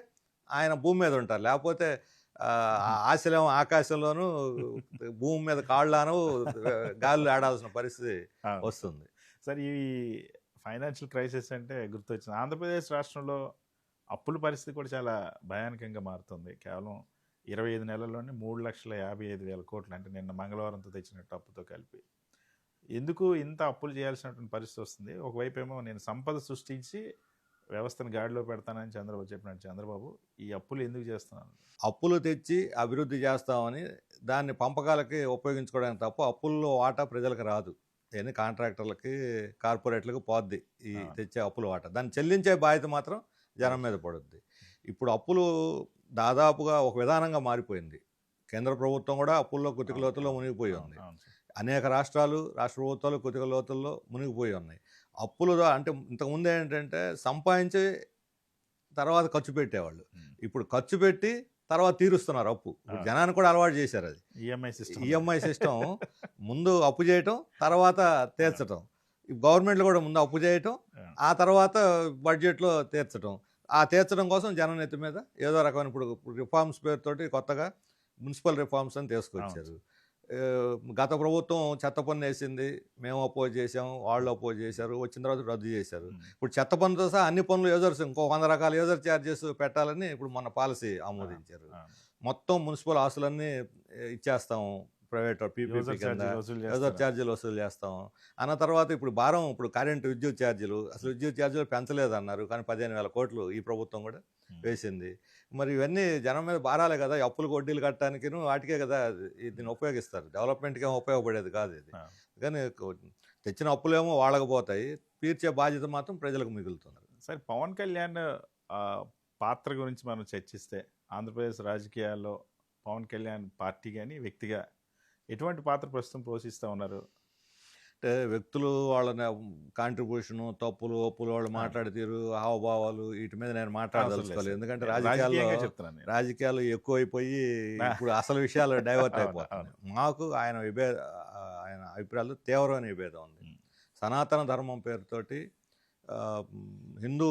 ఆయన భూమి మీద ఉంటారు. లేకపోతే ఆశలేమో ఆకాశంలోనూ, భూమి మీద కాళ్ళను గాలిలో ఆడాల్సిన పరిస్థితి వస్తుంది. సరే, ఈ ఫైనాన్షియల్ క్రైసిస్ అంటే గుర్తొచ్చింది. ఆంధ్రప్రదేశ్ రాష్ట్రంలో అప్పుల పరిస్థితి కూడా చాలా భయానకంగా మారుతుంది. కేవలం 25 నెలల్లోనే 3,55,000 కోట్లు, అంటే నిన్న మంగళవారంతో తెచ్చినట్టు అప్పుతో కలిపి. ఎందుకు ఇంత అప్పులు చేయాల్సినటువంటి పరిస్థితి వస్తుంది? ఒకవైపు ఏమో నేను సంపద సృష్టించి వ్యవస్థను గాడిలో పెడతానని చంద్రబాబు చెప్పినట్టు చంద్రబాబు ఈ అప్పులు ఎందుకు చేస్తున్నాను? అప్పులు తెచ్చి అభివృద్ధి చేస్తామని దాన్ని పంపకాలకి ఉపయోగించుకోవడానికి తప్ప అప్పుల్లో వాటా ప్రజలకు రాదు. ఎన్ని కాంట్రాక్టర్లకి కార్పొరేట్లకు పోద్ది ఈ అవును. తెచ్చే అప్పుల వాట. దాన్ని చెల్లించే బాధ్యత మాత్రం జనం మీద పడుద్ది. ఇప్పుడు అప్పులు దాదాపుగా ఒక విధానంగా మారిపోయింది. కేంద్ర ప్రభుత్వం కూడా అప్పుల్లో కుతిక అవును. లోతుల్లో అవును. మునిగిపోయి అవును. ఉంది. అవును సార్. అనేక రాష్ట్రాలు, రాష్ట్ర ప్రభుత్వాలు కుతిక లోతుల్లో మునిగిపోయి ఉన్నాయి. అప్పులు అంటే ఇంతకుముందు ఏంటంటే సంపాదించి తర్వాత ఖర్చు పెట్టేవాళ్ళు. ఉమ్. ఇప్పుడు ఖర్చు పెట్టి తర్వాత తీరుస్తున్నారు అప్పు. ఇప్పుడు అవును. జనానికి కూడా అలవాటు చేశారు అది. EMI system. ఈఎంఐ సిస్టమ్ ముందు అప్పు చేయటం, తర్వాత తీర్చటం. ఈ గవర్నమెంట్లు కూడా ముందు అప్పు చేయటం, ఆ తర్వాత బడ్జెట్లో తీర్చటం. ఆ తీర్చడం కోసం జనం నెత్తి మీద ఏదో రకమైన ఇప్పుడు రిఫార్మ్స్ పేరుతోటి కొత్తగా మున్సిపల్ రిఫార్మ్స్ అని తీసుకొచ్చారు. గత ప్రభుత్వం చెత్త పన్ను వేసింది, మేము అపోజ్ చేసాము, వాళ్ళు అపోజ్ చేశారు, వచ్చిన తర్వాత రద్దు చేశారు. ఇప్పుడు చెత్త పన్నుతో సహా అన్ని పనులు యూజర్స్ ఇంకో 100 రకాల యూజర్ ఛార్జెస్ పెట్టాలని ఇప్పుడు మన పాలసీ ఆమోదించారు. మొత్తం మున్సిపల్ ఆస్తులన్నీ ఇచ్చేస్తాము ప్రైవేట్ పీపీపీ కింద, యూజర్ ఛార్జీలు వసూలు చేస్తాం అన్న తర్వాత ఇప్పుడు భారం, ఇప్పుడు కరెంటు విద్యుత్ ఛార్జీలు, అసలు విద్యుత్ ఛార్జీలు పెంచలేదన్నారు, కానీ 15,000 కోట్లు ఈ ప్రభుత్వం కూడా వేసింది. మరి ఇవన్నీ జనం మీద భారాలే కదా, అప్పులు వడ్డీలు కట్టడానికి వాటికే కదా దీన్ని ఉపయోగిస్తారు. డెవలప్మెంట్కి ఏమో ఉపయోగపడేది కాదు ఇది. కానీ తెచ్చిన అప్పులేమో వాళ్ళకి పోతాయి, తీర్చే బాధ్యత మాత్రం ప్రజలకు మిగులుతుంది. సరే, పవన్ కళ్యాణ్ పాత్ర గురించి మనం చర్చిస్తే ఆంధ్రప్రదేశ్ రాజకీయాల్లో పవన్ కళ్యాణ్ పార్టీ కానీ వ్యక్తిగా ఎటువంటి పాత్ర ప్రస్తుతం పోషిస్తూ ఉన్నారు? అంటే వ్యక్తులు వాళ్ళ కాంట్రిబ్యూషను, తప్పులు ఒప్పులు, వాళ్ళు మాట్లాడే తీరు, హావభావాలు, వీటి మీద నేను మాట్లాడదలుచుకోలేదు. ఎందుకంటే రాజకీయాలు ఎక్కువైపోయి ఇప్పుడు అసలు విషయాలు డైవర్ట్ అయిపోతాయి. మాకు ఆయన అభిప్రాయాలు తీవ్రమైన విభేదం ఉంది. సనాతన ధర్మం పేరుతోటి హిందూ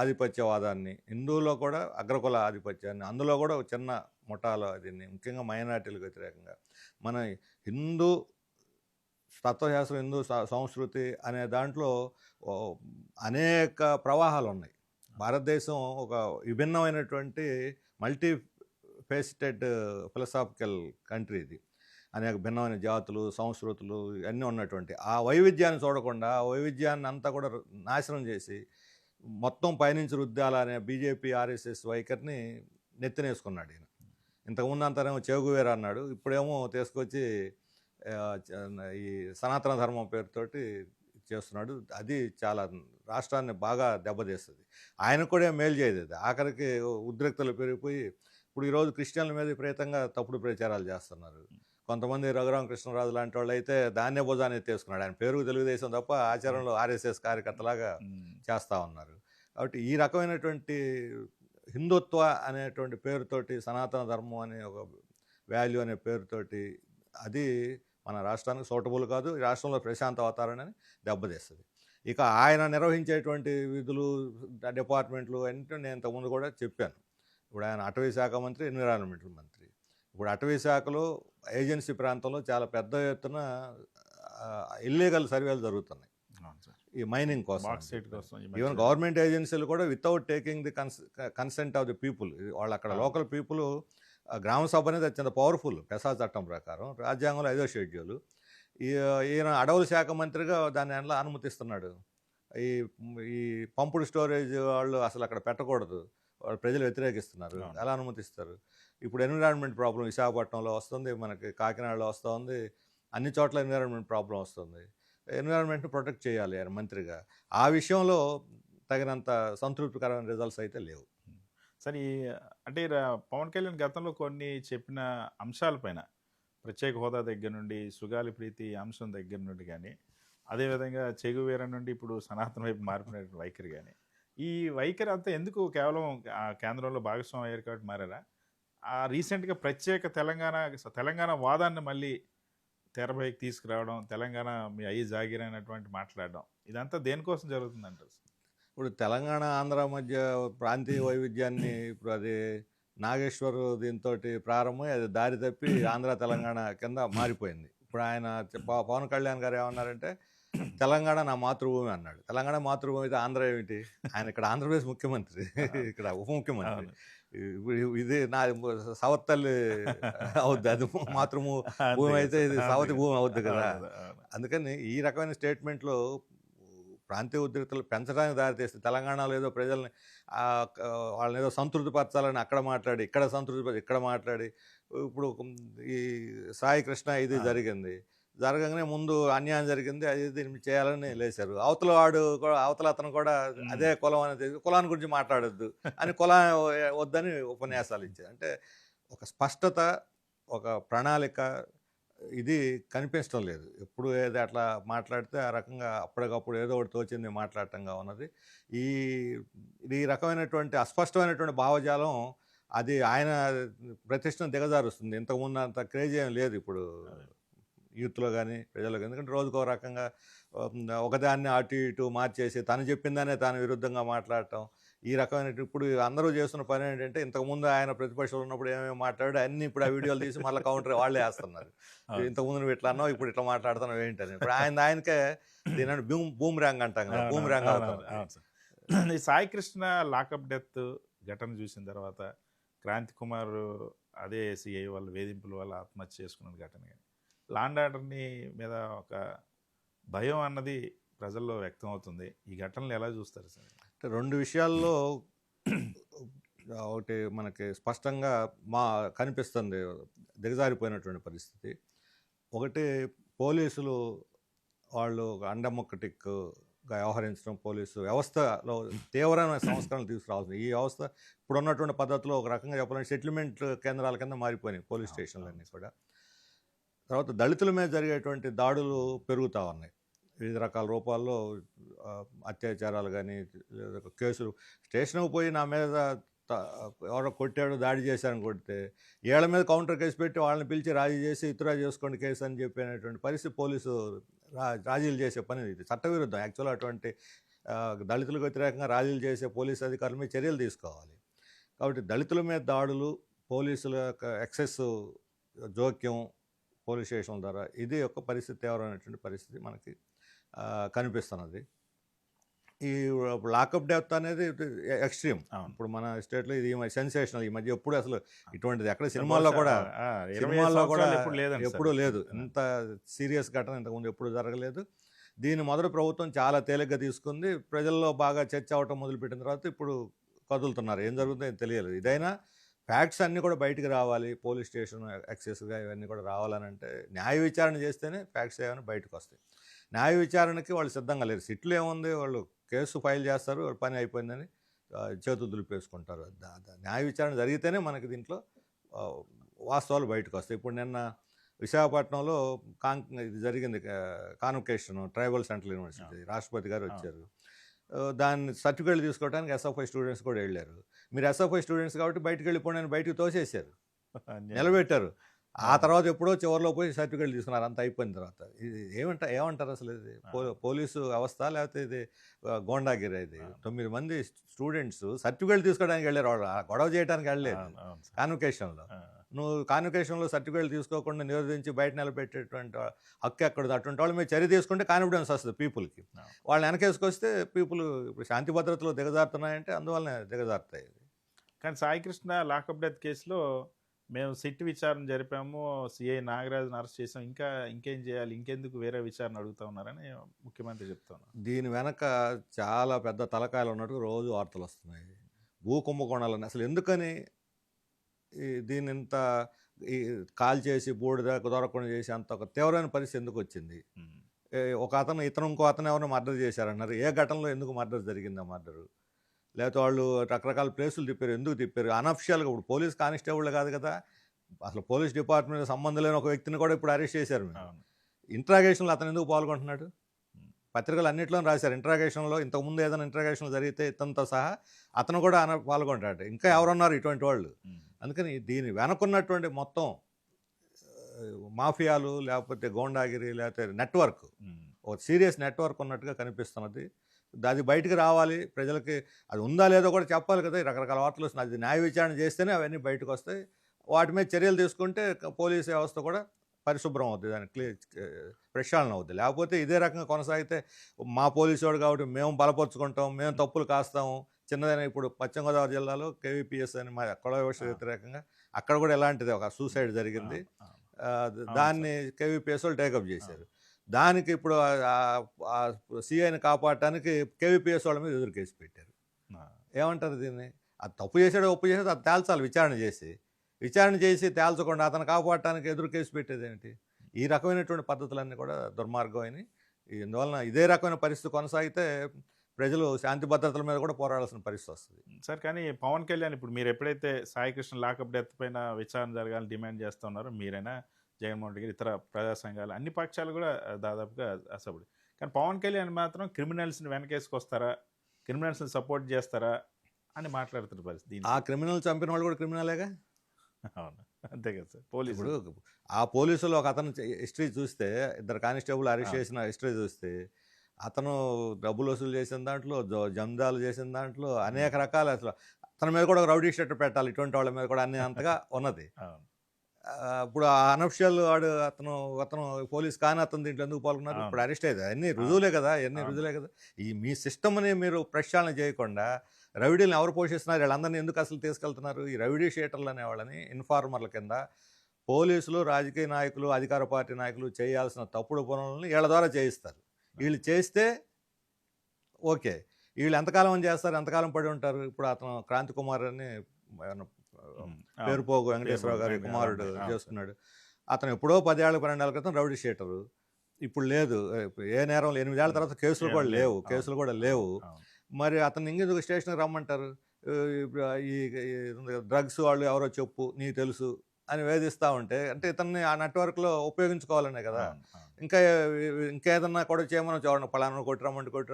ఆధిపత్యవాదాన్ని, హిందువులో కూడా అగ్రకుల ఆధిపత్యాన్ని, అందులో కూడా ఒక చిన్న ముఠాలో దీన్ని, ముఖ్యంగా మైనారిటీలకు వ్యతిరేకంగా మన హిందూ తత్వశాస్త్రం, హిందూ సంస్కృతి అనే దాంట్లో అనేక ప్రవాహాలు ఉన్నాయి. భారతదేశం ఒక విభిన్నమైనటువంటి మల్టీ ఫేసిటెడ్ ఫిలసాఫికల్ కంట్రీ ఇది. అనేక భిన్నమైన జాతులు, సంస్కృతులు ఇవన్నీ ఉన్నటువంటి ఆ వైవిధ్యాన్ని చూడకుండా ఆ వైవిధ్యాన్ని అంతా కూడా నాశనం చేసి మొత్తం పైనుంచి రుద్దాలనే బీజేపీ ఆర్ఎస్ఎస్ వైఖరిని నెత్తినేసుకున్నాడు ఈయన. ఇంతకుముందు అంతానేమో చెగువేరా అన్నాడు, ఇప్పుడేమో తీసుకొచ్చి ఈ సనాతన ధర్మం పేరుతోటి చేస్తున్నాడు. అది చాలా రాష్ట్రాన్ని బాగా దెబ్బతీస్తుంది. ఆయనకు కూడా మేలు చేయదు అది. ఆఖరికి ఉద్రిక్తలు పెరిగిపోయి ఇప్పుడు ఈరోజు క్రిస్టియన్ల మీద విపరీతంగా తప్పుడు ప్రచారాలు చేస్తున్నారు. కొంతమంది రఘురామకృష్ణరాజు లాంటి వాళ్ళు అయితే దాన్నే భుజాన్ని ఎత్తేసుకున్నాడు. ఆయన పేరు తెలుగుదేశం తప్ప ఆచారంలో ఆర్ఎస్ఎస్ కార్యకర్తలాగా చేస్తూ ఉన్నారు. కాబట్టి ఈ రకమైనటువంటి హిందుత్వ అనేటువంటి పేరుతోటి, సనాతన ధర్మం అనే ఒక వాల్యూ అనే పేరుతోటి అది మన రాష్ట్రానికి సూటబుల్ కాదు. ఈ రాష్ట్రంలో ప్రశాంత వాతావరణాన్ని దెబ్బతీస్తుంది. ఇక ఆయన నిర్వహించేటువంటి విధులు, డిపార్ట్మెంట్లు అంటే నేను ఇంతకుముందు కూడా చెప్పాను. ఇప్పుడు ఆయన అటవీ శాఖ మంత్రి, ఎన్విరాన్మెంటల్ మంత్రి. ఇప్పుడు అటవీ శాఖలో ఏజెన్సీ ప్రాంతంలో చాలా పెద్ద ఎత్తున ఇల్లీగల్ సర్వేలు జరుగుతున్నాయి ఈ మైనింగ్ కోసం. ఈవెన్ గవర్నమెంట్ ఏజెన్సీలు కూడా without taking the consent of the people, వాళ్ళు అక్కడ లోకల్ పీపుల్, గ్రామ సభ అనేది అత్యంత పవర్ఫుల్ పెసా చట్టం ప్రకారం, రాజ్యాంగంలో 5వ షెడ్యూల్. ఈయన అడవుల శాఖ మంత్రిగా దాన్ని ఎలా అనుమతిస్తున్నాడు? ఈ పంపుడు స్టోరేజ్ వాళ్ళు అసలు అక్కడ పెట్టకూడదు, వాళ్ళు ప్రజలు వ్యతిరేకిస్తున్నారు, ఎలా అనుమతిస్తారు? ఇప్పుడు ఎన్విరాన్మెంట్ ప్రాబ్లం విశాఖపట్నంలో వస్తుంది, మనకి కాకినాడలో వస్తుంది, అన్ని చోట్ల ఎన్విరాన్మెంట్ ప్రాబ్లం వస్తుంది. ఎన్విరాన్మెంట్ని ప్రొటెక్ట్ చేయాలి ఆయన మంత్రిగా. ఆ విషయంలో తగినంత సంతృప్తికరమైన రిజల్ట్స్ అయితే లేవు. సరే, అంటే పవన్ కళ్యాణ్ గతంలో కొన్ని చెప్పిన అంశాలపైన, ప్రత్యేక హోదా దగ్గర నుండి సుగాలి ప్రీతి అంశం దగ్గర నుండి కానీ, అదేవిధంగా చెగువేర నుండి ఇప్పుడు సనాతన వైపు మారిపోయిన వైఖరి కానీ, ఈ వైఖరి అంతా ఎందుకు కేవలం కేంద్రంలో భాగస్వామి అయ్యారు కాబట్టి మారారా? రీసెంట్గా ప్రత్యేక తెలంగాణ వాదాన్ని మళ్ళీ తెరపైకి తీసుకురావడం, తెలంగాణ మీ అయ్యి జాగిరైనటువంటి మాట్లాడడం, ఇదంతా దేనికోసం జరుగుతుందంటారు? ఇప్పుడు తెలంగాణ ఆంధ్ర మధ్య ప్రాంతీయ వైవిధ్యాన్ని ఇప్పుడు అది నాగేశ్వర్ దీంతో ప్రారంభమై అది దారి తప్పి ఆంధ్ర తెలంగాణ కింద మారిపోయింది. ఇప్పుడు ఆయన పవన్ కళ్యాణ్ గారు ఏమన్నారంటే తెలంగాణ నా మాతృభూమి అన్నాడు. తెలంగాణ మాతృభూమి అయితే ఆంధ్ర ఏమిటి? ఆయన ఇక్కడ ఆంధ్రప్రదేశ్ ముఖ్యమంత్రి, ఇక్కడ ఉప ముఖ్యమంత్రి. ఇది నా సవత్తల్లి అవుద్ది, అది మాతృభూమి అయితే ఇది సవతి భూమి అవుద్ది కదా. అందుకని ఈ రకమైన స్టేట్మెంట్లో ప్రాంతీయ ఉద్రిక్తలు పెంచడానికి దారితీస్తే, తెలంగాణలో ఏదో ప్రజల్ని వాళ్ళని ఏదో సంతృప్తిపరచాలని అక్కడ మాట్లాడి, ఇక్కడ సంతృప్తిపరిచి ఇక్కడ మాట్లాడి, ఇప్పుడు ఈ సాయి కృష్ణ ఇది జరిగింది. జరగగానే ముందు అన్యాయం జరిగింది, అది దీన్ని చేయాలని లేచారు. అవతల అతను కూడా అదే కులం అనేది, కులాన్ని గురించి మాట్లాడొద్దు అని వద్దని ఉపన్యాసాలు ఇచ్చారు. అంటే ఒక స్పష్టత, ఒక ప్రణాళిక ఇది కనిపించడం లేదు. ఎప్పుడు ఏదో అట్లా మాట్లాడితే ఆ రకంగా అప్పటికప్పుడు ఏదో ఒకటి తోచింది మాట్లాడటంగా ఉన్నది. ఈ ఈ రకమైనటువంటి అస్పష్టమైనటువంటి భావజాలం అది ఆయన ప్రతిష్టను దిగజారుస్తుంది. ఇంతకుముందు అంత క్రేజీ ఏం లేదు ఇప్పుడు యూత్లో కానీ ప్రజల్లో కానీ. ఎందుకంటే రోజుకో రకంగా ఒకదాన్ని అటు ఇటు మార్చేసి తను చెప్పిందనే తాను విరుద్ధంగా మాట్లాడటం, ఈ రకమైన ఇప్పుడు అందరూ చేస్తున్న పని ఏంటంటే ఇంతకుముందు ఆయన ప్రతిపక్షంలో ఉన్నప్పుడు ఏమేమి మాట్లాడు అన్ని ఇప్పుడు ఆ వీడియోలు తీసి మళ్ళీ కౌంటర్ వాళ్ళే వేస్తున్నారు. ఇంతకుముందు నువ్వు ఇట్లా అన్నావు, ఇప్పుడు ఇట్లా మాట్లాడుతున్నావు ఏంటని. ఇప్పుడు ఆయనకే దీని బూమ్ ర్యాంగ్ అంటాం కదా, బూమ్ ర్యాంగ్ అవుతుంది. ఈ సాయి కృష్ణ లాకప్ డెత్ ఘటన చూసిన తర్వాత క్రాంతి కుమార్ అదే సిఐ వాళ్ళ వేధింపుల వల్ల ఆత్మహత్య చేసుకున్న ఘటన కానీ లాండ్ ఆర్డర్ని మీద ఒక భయం అన్నది ప్రజల్లో వ్యక్తం అవుతుంది. ఈ ఘటనలు ఎలా చూస్తారు సార్? అంటే రెండు విషయాల్లో ఒకటి మనకి స్పష్టంగా కనిపిస్తుంది దిగజారిపోయినటువంటి పరిస్థితి. ఒకటి పోలీసులు వాళ్ళు అండమొక్కటిక్గా వ్యవహరించడం, పోలీసు వ్యవస్థలో తీవ్రమైన సంస్కరణలు తీసుకురావాల్సింది. ఈ వ్యవస్థ ఇప్పుడున్నటువంటి పద్ధతిలో ఒక రకంగా చెప్పాలంటే సెటిల్మెంట్ కేంద్రాల కింద మారిపోయినాయి పోలీస్ స్టేషన్లన్నీ కూడా. తర్వాత దళితుల మీద జరిగేటువంటి దాడులు పెరుగుతూ ఉన్నాయి వివిధ రకాల రూపాల్లో. అత్యాచారాలు కానీ లేదా కేసులు స్టేషన్కి పోయి నా మీద ఎవరో కొట్టాడు, దాడి చేశారని కొడితే ఏళ్ల మీద కౌంటర్ కేసు పెట్టి వాళ్ళని పిలిచి రాజీ చేసి ఇతరా చేసుకోండి కేసు అని చెప్పినటువంటి పరిస్థితి. పోలీసు రాజీలు చేసే పని ఇది చట్టవిరుద్ధం. యాక్చువల్ అటువంటి దళితులకు వ్యతిరేకంగా రాజీలు చేసే పోలీసు అధికారుల మీద చర్యలు తీసుకోవాలి. కాబట్టి దళితుల మీద దాడులు, పోలీసుల యొక్క ఎక్సెస్ జోక్యం పోలీస్ స్టేషన్ల ద్వారా ఇది ఒక పరిస్థితి, తీవ్రమైనటువంటి పరిస్థితి మనకి కనిపిస్తున్నది. ఈ లాకప్ డెత్ అనేది ఎక్స్ట్రీమ్. ఇప్పుడు మన స్టేట్లో ఇది సెన్సేషనల్. ఈ మధ్య ఎప్పుడు అసలు ఇటువంటిది ఎక్కడ సినిమాల్లో కూడా ఎప్పుడూ లేదు. ఇంత సీరియస్ ఘటన ఇంతకుముందు ఎప్పుడు జరగలేదు. దీన్ని మొదటి ప్రభుత్వం చాలా తేలిగ్గా తీసుకుంది. ప్రజల్లో బాగా చర్చ అవటం మొదలుపెట్టిన తర్వాత ఇప్పుడు కదులుతున్నారు. ఏం జరుగుతుందో తెలియదు. ఇదైనా ఫ్యాక్ట్స్ అన్నీ కూడా బయటికి రావాలి, పోలీస్ స్టేషన్ యాక్సెస్గా ఇవన్నీ కూడా రావాలని అంటే న్యాయ విచారణ చేస్తేనే ఫ్యాక్ట్స్ ఏమైనా బయటకు వస్తాయి. న్యాయ విచారణకి వాళ్ళు సిద్ధంగా లేరు. సిట్లు ఏముంది, వాళ్ళు కేసు ఫైల్ చేస్తారు, పని అయిపోయిందని చేతులు దులిపేసుకుంటారు. న్యాయ విచారణ జరిగితేనే మనకి దీంట్లో వాస్తవాలు బయటకు వస్తాయి. ఇప్పుడు నిన్న విశాఖపట్నంలో ఇది జరిగింది కాన్వకేషన్, ట్రైబల్ సెంట్రల్ యూనివర్సిటీ, రాష్ట్రపతి గారు వచ్చారు. దాన్ని సర్టిఫికేట్లు తీసుకోవడానికి ఎస్ఎఫ్ఐ స్టూడెంట్స్ కూడా వెళ్ళారు. మీరు ఎస్ఎఫ్ఐ స్టూడెంట్స్ కాబట్టి బయటకు వెళ్ళిపోండి అని బయటకు తోసేశారు, నిలబెట్టారు. ఆ తర్వాత ఎప్పుడో చివరిలో పోయి సర్టిఫికేట్లు తీసుకున్నారు. అంత అయిపోయిన తర్వాత ఇది ఏమంటారు అసలు? ఇది పోలీసు వ్యవస్థ లేకపోతే ఇది గోండాగిరి? ఇది 9 మంది స్టూడెంట్స్ సర్టిఫికేట్లు తీసుకోవడానికి వెళ్ళారు, వాళ్ళు గొడవ చేయడానికి వెళ్ళలేదు. కాన్వకేషన్లో నువ్వు కాన్వకేషన్లో సర్టిఫికేట్లు తీసుకోకుండా నిరోధించి బయట నిలబెట్టేటువంటి హక్కు ఎక్కడదు. అటువంటి వాళ్ళ మీద చర్య తీసుకుంటే కాన్ఫిడెన్స్ వస్తుంది పీపుల్కి. వాళ్ళని వెనకేసుకొస్తే పీపుల్ ఇప్పుడు శాంతి భద్రతలో దిగజారుతున్నాయంటే అందువల్లనే దిగజారుతాయి. కానీ సాయికృష్ణ లాకప్ డెత్ కేసులో మేము సిట్ విచారణ జరిపాము, సిఐ నాగరాజును అరెస్ట్ చేసాం, ఇంకేం చేయాలి, ఇంకెందుకు వేరే విచారణ అడుగుతా ఉన్నారని ముఖ్యమంత్రి చెప్తున్నారు. దీని వెనక చాలా పెద్ద తలకాయలు ఉన్నట్టు రోజు వార్తలు వస్తున్నాయి. భూ కుంభకోణాలని అసలు ఎందుకని దీన్ని ఇంత కాల్ చేసి బూడిద దొరకకుండా చేసి అంత ఒక తీవ్రమైన పరిస్థితి ఎందుకు వచ్చింది? ఒక అతను ఇంకో అతను ఎవరిని మర్డర్ చేశారన్నారు. ఏ ఘటనలో ఎందుకు మర్డర్ జరిగిందా మర్డరు? లేకపోతే వాళ్ళు రకరకాల ప్లేసులు తిప్పారు, ఎందుకు తిప్పారు? అనఫిషియల్గా ఇప్పుడు పోలీస్ కానిస్టేబుల్ కాదు కదా, అసలు పోలీస్ డిపార్ట్మెంట్ సంబంధం లేని ఒక వ్యక్తిని కూడా ఇప్పుడు అరెస్ట్ చేశారు. ఇంట్రాగేషన్లో అతను ఎందుకు పాల్గొంటున్నాడు? పత్రికలు అన్నింటిలో రాశారు ఇంట్రాగేషన్లో. ఇంతకుముందు ఏదైనా ఇంట్రాగేషన్లో జరిగితే ఇతనితో సహా అతను కూడా పాల్గొంటాడు. ఇంకా ఎవరున్నారు ఇటువంటి వాళ్ళు? అందుకని దీని వెనకున్నటువంటి మొత్తం మాఫియాలు లేకపోతే గోండాగిరి లేకపోతే నెట్వర్క్, ఒక సీరియస్ నెట్వర్క్ ఉన్నట్టుగా కనిపిస్తున్నది. అది బయటికి రావాలి, ప్రజలకి అది ఉందా లేదో కూడా చెప్పాలి కదా. రకరకాల వార్తలు వస్తున్నాయి. అది న్యాయ విచారణ చేస్తేనే అవన్నీ బయటకు వస్తాయి. వాటి మీద చర్యలు తీసుకుంటే పోలీస్ వ్యవస్థ కూడా పరిశుభ్రం అవుతుంది, దానికి ప్రక్షాళన అవుతుంది. లేకపోతే ఇదే రకంగా కొనసాగితే మా పోలీసు వాడు కాబట్టి మేము బలపరుచుకుంటాం, మేము తప్పులు కాస్తాము. చిన్నదైన ఇప్పుడు పశ్చిమ గోదావరి జిల్లాలో కేవీపీఎస్ అని మా కుల వ్యవస్థ వ్యతిరేకంగా అక్కడ కూడా ఎలాంటిది ఒక సూసైడ్ జరిగింది. దాన్ని కేవీపీఎస్ వాళ్ళు టేకప్ చేశారు. దానికి ఇప్పుడు సిఐని కాపాడటానికి కేవీపీఎస్ వాళ్ళ మీద ఎదురు కేసు పెట్టారు. ఏమంటారు దీన్ని? అది తప్పు చేసాడో ఒప్పు చేసాడో అది తేల్చాలి. విచారణ చేసి తేల్చకుండా అతను కాపాడటానికి ఎదురు కేసు పెట్టేది ఏంటి? ఈ రకమైనటువంటి పద్ధతులన్నీ కూడా దుర్మార్గమైన. ఇందువలన ఇదే రకమైన పరిస్థితి కొనసాగితే ప్రజలు శాంతి భద్రతల మీద కూడా పోరాడాల్సిన పరిస్థితి వస్తుంది. సార్ కానీ పవన్ కళ్యాణ్ ఇప్పుడు మీరు ఎప్పుడైతే సాయి కృష్ణ లాకప్ డెత్ పైన విచారణ జరగాలని డిమాండ్ చేస్తూ ఉన్నారో మీరైనా, జగన్మోహన్ రెడ్డి గారు, ఇతర ప్రజా సంఘాలు, అన్ని పక్షాలు కూడా దాదాపుగా అసలు. కానీ పవన్ కళ్యాణ్ మాత్రం క్రిమినల్స్ని వెనకేసుకొస్తారా, క్రిమినల్స్ని సపోర్ట్ చేస్తారా అని మాట్లాడుతున్న పరిస్థితి. ఆ క్రిమినల్ చంపిన వాళ్ళు కూడా క్రిమినలేగా. అవును, అంతే కదా సార్. పోలీసులు ఇప్పుడు ఆ పోలీసులు ఒక అతను హిస్టరీ చూస్తే, ఇద్దరు కానిస్టేబుల్ అరెస్ట్ చేసిన హిస్టరీ చూస్తే, అతను డబ్బులు వసూలు చేసిన దాంట్లో, జంజాలు చేసిన దాంట్లో అనేక రకాల, అసలు అతని మీద కూడా రౌడీ షీటర్ పెట్టాలి, ఇటువంటి వాళ్ళ మీద కూడా అన్ని అంతగా ఉన్నది. ఇప్పుడు ఆ అనఫిషియల్ వాడు అతను పోలీస్ కానీ అతను దీంట్లో ఎందుకు పాల్గొన్నారు? ఇప్పుడు అరెస్ట్ అయ్యేది అన్ని రుజువులే కదా, రుజువులే కదా. ఈ మీ సిస్టమ్ని మీరు ప్రక్షాళన చేయకుండా రౌడీలను ఎవరు పోషిస్తున్నారు, వీళ్ళందరినీ ఎందుకు అసలు తీసుకెళ్తున్నారు? ఈ రౌడీ షీటర్లు అనే వాళ్ళని ఇన్ఫార్మర్ల కింద పోలీసులు, రాజకీయ నాయకులు, అధికార పార్టీ నాయకులు చేయాల్సిన తప్పుడు పనులను వీళ్ళ ద్వారా చేయిస్తారు. వీళ్ళు చేస్తే ఓకే, వీళ్ళు ఎంతకాలం చేస్తారు, ఎంతకాలం పడి ఉంటారు. ఇప్పుడు అతను క్రాంతి కుమార్ అని పేరుపోగు వెంకటేశ్వరరావు గారి కుమారుడు చేస్తున్నాడు. అతను ఎప్పుడో 10 ఏళ్ళ 12 ఏళ్ళ క్రితం రౌడీ షీటరు, ఇప్పుడు లేదు. ఏ నేరం 8 ఏళ్ళ తర్వాత కేసులు కూడా లేవు. మరి అతను ఇంకెందుకు స్టేషన్కి రమ్మంటారు? ఈ డ్రగ్స్ వాళ్ళు ఎవరో చెప్పు, నీకు తెలుసు అని వేధిస్తూ ఉంటే, అంటే ఇతన్ని ఆ నెట్వర్క్లో ఉపయోగించుకోవాలనే కదా. ఇంకేదన్నా కూడా చేయమని చూడండి, పలానా కొట్టి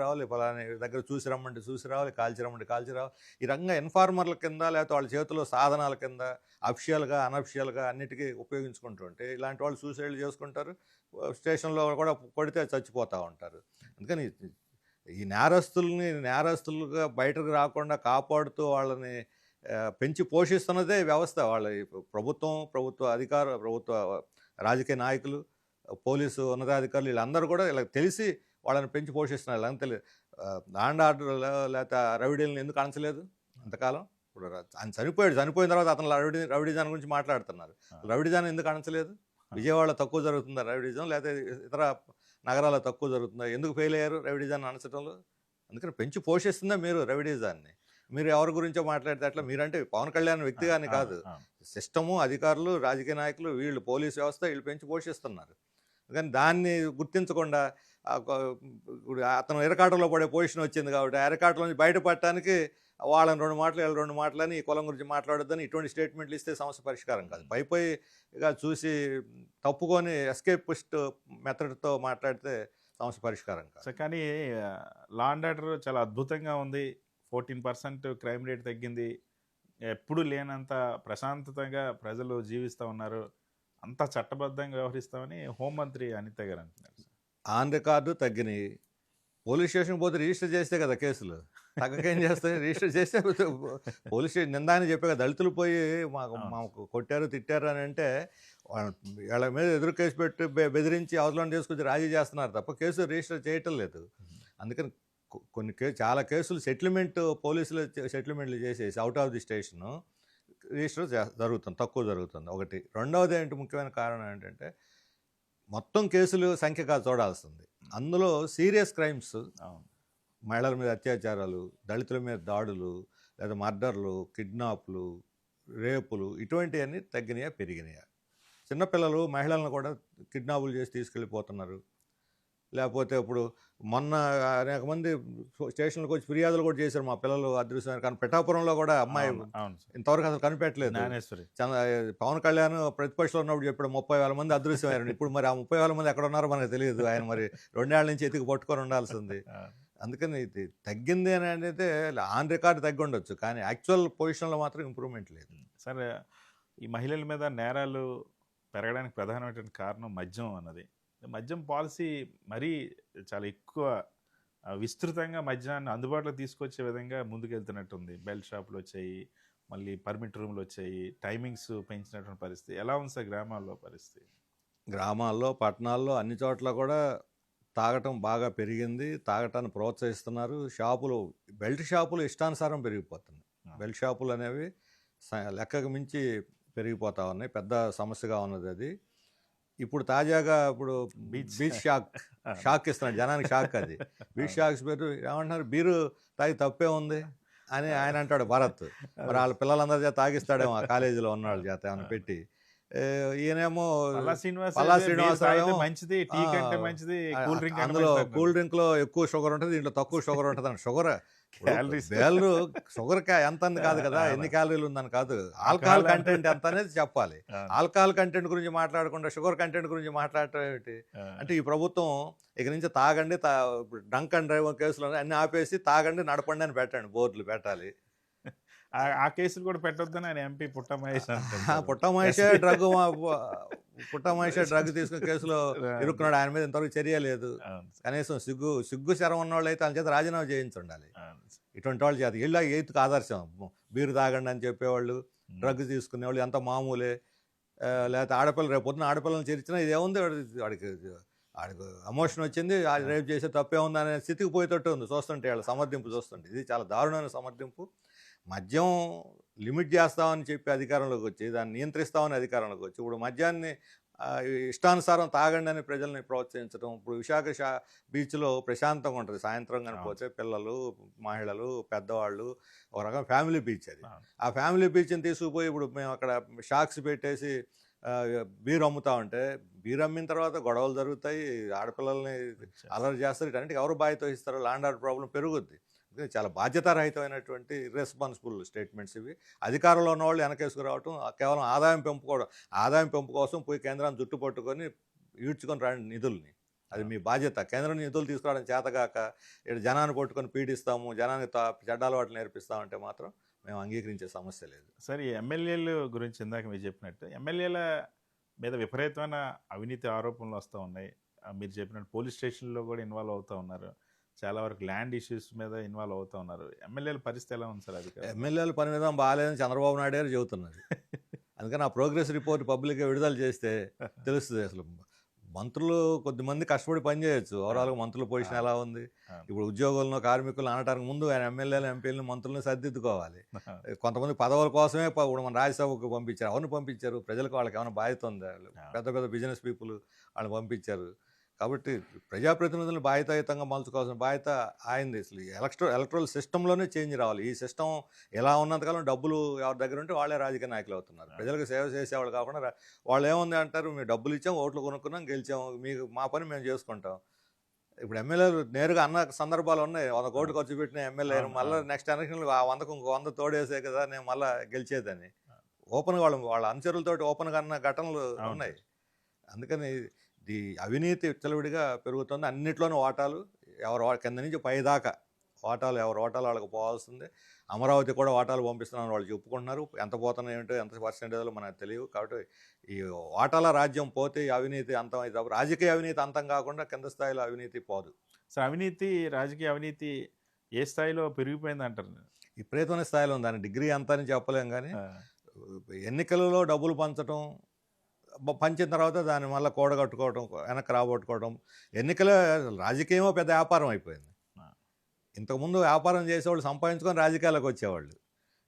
రావాలి, పలానా దగ్గర చూసి రావాలి, కాల్చి రావాలి. ఈ రకంగా ఇన్ఫార్మర్ల కింద, లేకపోతే వాళ్ళ చేతిలో సాధనాల కింద అఫిషియల్గా అనఫిషియల్గా అన్నిటికీ ఉపయోగించుకుంటూ ఉంటే ఇలాంటి వాళ్ళు సూసైడ్ చేసుకుంటారు, స్టేషన్లో కూడా కొడితే చచ్చిపోతూ ఉంటారు. అందుకని ఈ నేరస్తులుగా బయటకు రాకుండా కాపాడుతూ వాళ్ళని పెంచి పోషిస్తున్నదే వ్యవస్థ. వాళ్ళ ప్రభుత్వ రాజకీయ నాయకులు, పోలీసు ఉన్నతాధికారులు, వీళ్ళందరూ కూడా ఇలా తెలిసి వాళ్ళని పెంచి పోషిస్తున్నారు. ఇలా తెలియదు. ల్యాండ్ ఆర్డర్ లేకపోతే రౌడీలను ఎందుకు అణచలేదు అంతకాలం? ఇప్పుడు ఆయన చనిపోయిన తర్వాత అతను రౌడీజాన్ గురించి మాట్లాడుతున్నారు. రౌడీజాన్ ఎందుకు అణచలేదు? విజయవాడలో తక్కువ జరుగుతుందా రౌడీజం, లేకపోతే ఇతర నగరాల్లో తక్కువ జరుగుతుందా? ఎందుకు ఫెయిల్ అయ్యారు రౌడీజాన్ని అణచడంలో? అందుకని పెంచి పోషిస్తుందా మీరు రౌడీజాన్ని? మీరు ఎవరి గురించో మాట్లాడితే అట్లా. మీరంటే పవన్ కళ్యాణ్ వ్యక్తిగానే కాదు, సిస్టము, అధికారులు, రాజకీయ నాయకులు, వీళ్ళు పోలీస్ వ్యవస్థ, వీళ్ళు పెంచి పోషిస్తున్నారు. కానీ దాన్ని గుర్తించకుండా అతను ఎరకాటలో పడే పొజిషన్ వచ్చింది కాబట్టి ఆ ఎరకాటలో నుంచి బయటపడటానికి వాళ్ళని 2 మాటలు, వీళ్ళు 2 మాటలని, ఈ కులం గురించి మాట్లాడొద్దని ఇటువంటి స్టేట్మెంట్లు ఇస్తే సమస్య పరిష్కారం కాదు. పైగా చూసి తప్పుకొని ఎస్కేపిస్ట్ మెథడ్తో మాట్లాడితే సమస్య పరిష్కారం కాదు. కానీ లా అండ్ ఆర్డర్ చాలా అద్భుతంగా ఉంది. 14% క్రైమ్ రేట్ తగ్గింది. ఎప్పుడు లేనంత ప్రశాంతతంగా ప్రజలు జీవిస్తూ ఉన్నారు. అంత చట్టబద్ధంగా వ్యవహరిస్తామని హోంమంత్రి అనిత గారు అంటున్నారు. ఆన్ రికార్డు తగ్గినాయి. పోలీస్ స్టేషన్కి పోతే రిజిస్టర్ చేస్తే కదా కేసులు, తగ్గకేం చేస్తాయి? రిజిస్టర్ చేస్తే పోలీస్ స్టేషన్ నిందాన్ని చెప్పే దళితులు పోయి మాకు కొట్టారు, తిట్టారు అని అంటే వాళ్ళ మీద ఎదురు కేసు పెట్టి బెదిరించి అవసరం చేసుకొచ్చి రాజీ చేస్తున్నారు తప్ప కేసు రిజిస్టర్ చేయటం లేదు. అందుకని చాలా కేసులు పోలీసులు సెటిల్మెంట్లు చేసేసి out of the station register తక్కువ జరుగుతుంది. ఒకటి. రెండవది ముఖ్యమైన కారణం ఏంటంటే మొత్తం కేసులు సంఖ్య కాదు చూడాల్సింది, అందులో సీరియస్ క్రైమ్స్, మహిళల మీద అత్యాచారాలు, దళితుల మీద దాడులు, లేదా మర్డర్లు, కిడ్నాప్లు, రేపులు, ఇటువంటివన్నీ తగ్గినాయా పెరిగినాయా? చిన్నపిల్లలు, మహిళలను కూడా కిడ్నాపులు చేసి తీసుకెళ్ళిపోతున్నారు. లేకపోతే ఇప్పుడు మొన్న అనేక మంది స్టేషన్లకు వచ్చి ఫిర్యాదులు కూడా చేశారు, మా పిల్లలు అదృశ్యమైన. కానీ పిఠాపురంలో కూడా అమ్మాయి ఇంతవరకు అసలు కనిపెట్టలేదు. పవన్ కళ్యాణ్ ప్రతిపక్షంలో ఉన్నప్పుడు చెప్పాడు 30,000 మంది అదృశ్యమయ్యారు. ఇప్పుడు మరి ఆ 30,000 మంది ఎక్కడ ఉన్నారో మనకు తెలియదు. ఆయన మరి 2 ఏళ్ల నుంచి ఎతికి పట్టుకొని ఉండాల్సింది. అందుకని ఇది తగ్గింది అని అంటే ఆన్ రికార్డు తగ్గి ఉండొచ్చు, కానీ యాక్చువల్ పొజిషన్లో మాత్రం ఇంప్రూవ్మెంట్ లేదు. సరే, ఈ మహిళల మీద నేరాలు పెరగడానికి ప్రధానమైనటువంటి కారణం మద్యం అన్నది. మద్యం పాలసీ మరీ చాలా ఎక్కువ విస్తృతంగా మద్యాన్ని అందుబాటులో తీసుకొచ్చే విధంగా ముందుకెళ్తున్నట్టుంది. బెల్ట్ షాపులు వచ్చాయి, మళ్ళీ పర్మిట్ రూమ్లు వచ్చాయి, టైమింగ్స్ పెంచినటువంటి పరిస్థితి. ఎలా ఉంది సార్ గ్రామాల్లో పరిస్థితి? గ్రామాల్లో, పట్టణాల్లో అన్ని చోట్ల కూడా తాగటం బాగా పెరిగింది. తాగటాన్ని ప్రోత్సహిస్తున్నారు. బెల్ట్ షాపులు ఇష్టానుసారం పెరిగిపోతున్నాయి. బెల్ట్ షాపులు అనేవి లెక్కకు మించి పెరిగిపోతూ ఉన్నాయి. పెద్ద సమస్యగా ఉన్నది అది. ఇప్పుడు తాజాగా బీచ్ షాక్ ఇస్తున్నాడు జనానికి. షాక్ అది. బీచ్ షాక్స్ పేరు ఏమంటున్నారు, బీరు తాగి తప్పే ఉంది అని ఆయన అంటాడు భరత్. మరి వాళ్ళ పిల్లలందరి చేత తాగిస్తాడేమో, ఆ కాలేజీలో ఉన్న వాళ్ళ చేత ఏమైనా పెట్టి. ఈయనేమో పల్లా శ్రీనివాస్ పల్లా అయితే బీర్ తాగితే శ్రీనివాసరావు మంచిది, టీ కంటే మంచిది కూల్ డ్రింక్ కంటే అందులో మంచిది అంటారు. కూల్ డ్రింక్లో ఎక్కువ షుగర్ ఉంటుంది, దీంట్లో తక్కువ షుగర్ ఉంటుంది అని. షుగర్ క్యాలరీస్ బేళ్ళు షుగర్ ఎంత అని కాదు కదా, ఎన్ని క్యాలరీలు ఉందని కాదు, ఆల్కహాల్ కంటెంట్ ఎంత అనేది చెప్పాలి. ఆల్కహాల్ కంటెంట్ గురించి మాట్లాడకుండా షుగర్ కంటెంట్ గురించి మాట్లాడటం ఏమిటి అంటే, ఈ ప్రభుత్వం ఇక నుంచి తాగండి, డ్రంక్ అండ్ డ్రైవ్ కేసులు అన్ని ఆపేసి తాగండి నడపండి అని పెట్టండి, బోర్డులు పెట్టాలి. ఆ కేసులు కూడా పెట్టొద్దని ఆయన ఎంపీ పుట్టమహేష్ పుట్టమహేషే డ్రగ్ తీసుకున్న కేసులో ఇరుక్కున్నాడు. ఆయన మీద ఇంతవరకు చర్య లేదు. కనీసం సిగ్గు శరం ఉన్న వాళ్ళు అయితే వాళ్ళ చేత రాజీనామా చేయించుండాలి. ఇటువంటి వాళ్ళ చేత ఇళ్ళ ఎయిత్కి ఆదర్శం. బీరు తాగండి అని చెప్పేవాళ్ళు, డ్రగ్స్ తీసుకునేవాళ్ళు ఎంత మామూలే. లేకపోతే ఆడపిల్లలు రేపు పొద్దున ఆడపిల్లలు చేర్చినా ఇది ఏముంది, వాడికి ఎమోషన్ వచ్చింది, రేపు చేసే తప్పే ఉంది అనే స్థితికి పోయేటట్టు ఉంది చూస్తుంటే, వాళ్ళ సమర్థింపు చూస్తుంటే. ఇది చాలా దారుణమైన సమర్థింపు. మద్యం లిమిట్ చేస్తామని చెప్పి అధికారంలోకి వచ్చి, దాన్ని నియంత్రిస్తామని అధికారంలోకి వచ్చి, ఇప్పుడు మద్యాన్ని ఇష్టానుసారం తాగండి అని ప్రజల్ని ప్రోత్సహించడం. ఇప్పుడు విశాఖ బీచ్లో ప్రశాంతంగా ఉంటుంది, సాయంత్రం కనిపోతే పిల్లలు, మహిళలు, పెద్దవాళ్ళు, ఒక రకం ఫ్యామిలీ బీచ్ అది. ఆ ఫ్యామిలీ బీచ్ని తీసుకుపోయి ఇప్పుడు మేము అక్కడ షాక్స్ పెట్టేసి బీర్ అమ్ముతా ఉంటే, బీర్ అమ్మిన తర్వాత గొడవలు జరుగుతాయి, ఆడపిల్లల్ని అలర్ట్ చేస్తారు. ఇటన్నిటికి ఎవరు బాధ్యత వహిస్తారో, ల్యాండ్ ఆర్డర్ ప్రాబ్లం పెరుగుద్ది. చాలా బాధ్యతారహితమైనటువంటి ఇర్రెస్పాన్సిబుల్ స్టేట్మెంట్స్ ఇవి. అధికారంలో ఉన్న వాళ్ళు వెనకేసుకురావటం, కేవలం ఆదాయం పెంపు కోసం పోయి కేంద్రాన్ని జుట్టు పట్టుకొని ఈడ్చుకొని రాండి నిధుల్ని. అది మీ బాధ్యత. కేంద్రం నిధులు తీసుకురావడం చేతగాక ఇక్కడ జనాన్ని పట్టుకొని పీడిస్తాము, జనానికి చెడ్డ అలవాట్లు నేర్పిస్తామంటే మాత్రం మేము అంగీకరించే సమస్య లేదు. సరే, ఎమ్మెల్యేలు గురించి ఇందాక మీరు చెప్పినట్టు ఎమ్మెల్యేల మీద విపరీతమైన అవినీతి ఆరోపణలు వస్తూ ఉన్నాయి. మీరు చెప్పినట్టు పోలీస్ స్టేషన్లో కూడా ఇన్వాల్వ్ అవుతూ ఉన్నారు, చాలా వరకు ల్యాండ్ ఇష్యూస్ మీద ఇన్వాల్వ్ అవుతూ ఉన్నారు. ఎమ్మెల్యేల పరిస్థితి ఎలా ఉంది సార్? అది ఎమ్మెల్యేల పని విధానం బాగాలేదని చంద్రబాబు నాయుడు గారు చెబుతున్నారు. అందుకని ఆ ప్రోగ్రెస్ రిపోర్ట్ పబ్లిక్గా విడుదల చేస్తే తెలుస్తుంది. అసలు మంత్రులు కొద్దిమంది కష్టపడి పనిచేయచ్చు, ఓవరాల్గా మంత్రుల పొజిషన్ ఎలా ఉంది. ఇప్పుడు ఉద్యోగులను, కార్మికులను అనడానికి ముందు ఆయన ఎమ్మెల్యేలు, ఎంపీలను, మంత్రులను సర్దిద్దుకోవాలి. కొంతమంది పదవుల కోసమే ఇప్పుడు మన రాజ్యసభకు పంపించారు. ఎవరిని పంపించారు? ప్రజలకు వాళ్ళకి ఏమైనా బాధ్యత ఉందా? పెద్ద పెద్ద బిజినెస్ పీపుల్ వాళ్ళని పంపించారు. కాబట్టి ప్రజాప్రతినిధులను బాధ్యతాయుతంగా మలుచుకోవాల్సిన బాధ్యత ఆయనది. అసలు ఎలక్ట్రల్ సిస్టంలోనే చేంజ్ రావాలి. ఈ సిస్టమ్ ఎలా ఉన్నంతకాలం డబ్బులు ఎవరి దగ్గర ఉంటే వాళ్ళే రాజకీయ నాయకులు అవుతున్నారు. ప్రజలకు సేవ చేసేవాళ్ళు కాకుండా వాళ్ళు ఏముంది అంటారు, మేము డబ్బులు ఇచ్చాం, ఓట్లు కొనుక్కున్నాం, గెలిచాం, మీకు మా పని మేము చేసుకుంటాం. ఇప్పుడు ఎమ్మెల్యేలు నేరుగా అన్న సందర్భాలు ఉన్నాయి. 100 కోట్లు ఖర్చు పెట్టిన ఎమ్మెల్యే మళ్ళీ నెక్స్ట్ ఎలక్షన్లు ఆ 100కు ఇంకో 100 తోడేసే కదా నేను మళ్ళీ గెలిచేదని ఓపెన్గా వాళ్ళ అనుచరులతోటి ఓపెన్గా అన్న ఘటనలు ఉన్నాయి. అందుకని ఈ అవినీతి విచ్చలవిడిగా పెరుగుతుంది. అన్నిట్లోనూ వాటాలు కింద నుంచి పైదాకా వాటాలు ఎవరు వాటాలు వాళ్ళకి పోవాల్సిందే. అమరావతి కూడా వాటాలు పంపిస్తున్నామని వాళ్ళు చెప్పుకుంటున్నారు. ఎంత పోతున్నాయి ఏంటో, ఎంత పర్సెంటేజ్లో మనకు తెలియదు. కాబట్టి ఈ వాటాల రాజ్యం పోతే అవినీతి అంతం అయితే, రాజకీయ అవినీతి అంతం కాకుండా కింద స్థాయిలో అవినీతి పోదు. సో రాజకీయ అవినీతి ఏ స్థాయిలో పెరిగిపోయింది అంటారు? విపరీతమైన స్థాయిలో ఉంది. దాని డిగ్రీ అంతా అని చెప్పలేం, కానీ ఎన్నికలలో డబ్బులు పంచిన తర్వాత దాన్ని మళ్ళీ కూడగట్టుకోవడం, వెనక్కి రాబట్టుకోవడం. ఎన్నికల రాజకీయమో పెద్ద వ్యాపారం అయిపోయింది. ఇంతకుముందు వ్యాపారం చేసేవాళ్ళు సంపాదించుకొని రాజకీయాల్లోకి వచ్చేవాళ్ళు.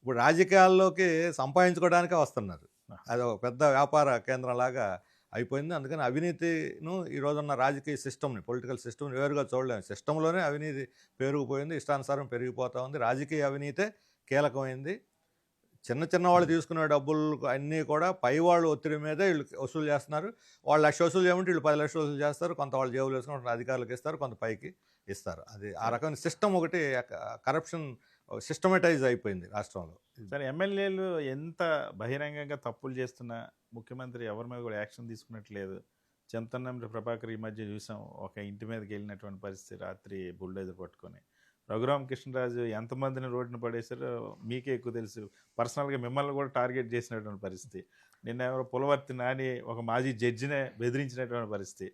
ఇప్పుడు రాజకీయాల్లోకి సంపాదించుకోవడానికే వస్తున్నారు. అది ఒక పెద్ద వ్యాపార కేంద్రంలాగా అయిపోయింది. అందుకని అవినీతిను ఈ రోజున్న రాజకీయ సిస్టమ్ని, పొలిటికల్ సిస్టమ్ని వేరుగా చూడలేము. సిస్టంలోనే అవినీతి పెరిగిపోయింది, ఇష్టానుసారం పెరిగిపోతూ ఉంది. రాజకీయ అవినీతే కీలకమైంది. చిన్న వాళ్ళు తీసుకునే డబ్బులు అన్నీ కూడా పై వాళ్ళు ఒత్తిడి మీదే వీళ్ళు వసూలు చేస్తున్నారు. వాళ్ళు 1 లక్ష వసూలు చేయమంటే వీళ్ళు 10 లక్షలు వసూలు చేస్తారు. కొంత వాళ్ళు జేబులు వేసుకుని అధికారులకు ఇస్తారు, కొంత పైకి ఇస్తారు. అది ఆ రకమైన సిస్టమ్ ఒకటి కరప్షన్ సిస్టమేటైజ్ అయిపోయింది రాష్ట్రంలో. సరే, ఎమ్మెల్యేలు ఎంత బహిరంగంగా తప్పులు చేస్తున్నా ముఖ్యమంత్రి ఎవరి మీద కూడా యాక్షన్ తీసుకున్నట్లేదు. చెంతన్నంరి ప్రభాకర్ ఈ మధ్య చూసాం, ఒక ఇంటి మీదకి వెళ్ళినటువంటి పరిస్థితి, రాత్రి బుల్డోజర్ పట్టుకొని. రఘురామకృష్ణరాజు ఎంతమందిని రోడ్డున పడేశారో మీకే ఎక్కువ తెలుసు. పర్సనల్గా మిమ్మల్ని కూడా టార్గెట్ చేసినటువంటి పరిస్థితి. నిన్న ఎవరో పులవర్తి నాని ఒక మాజీ జడ్జినే బెదిరించినటువంటి పరిస్థితి.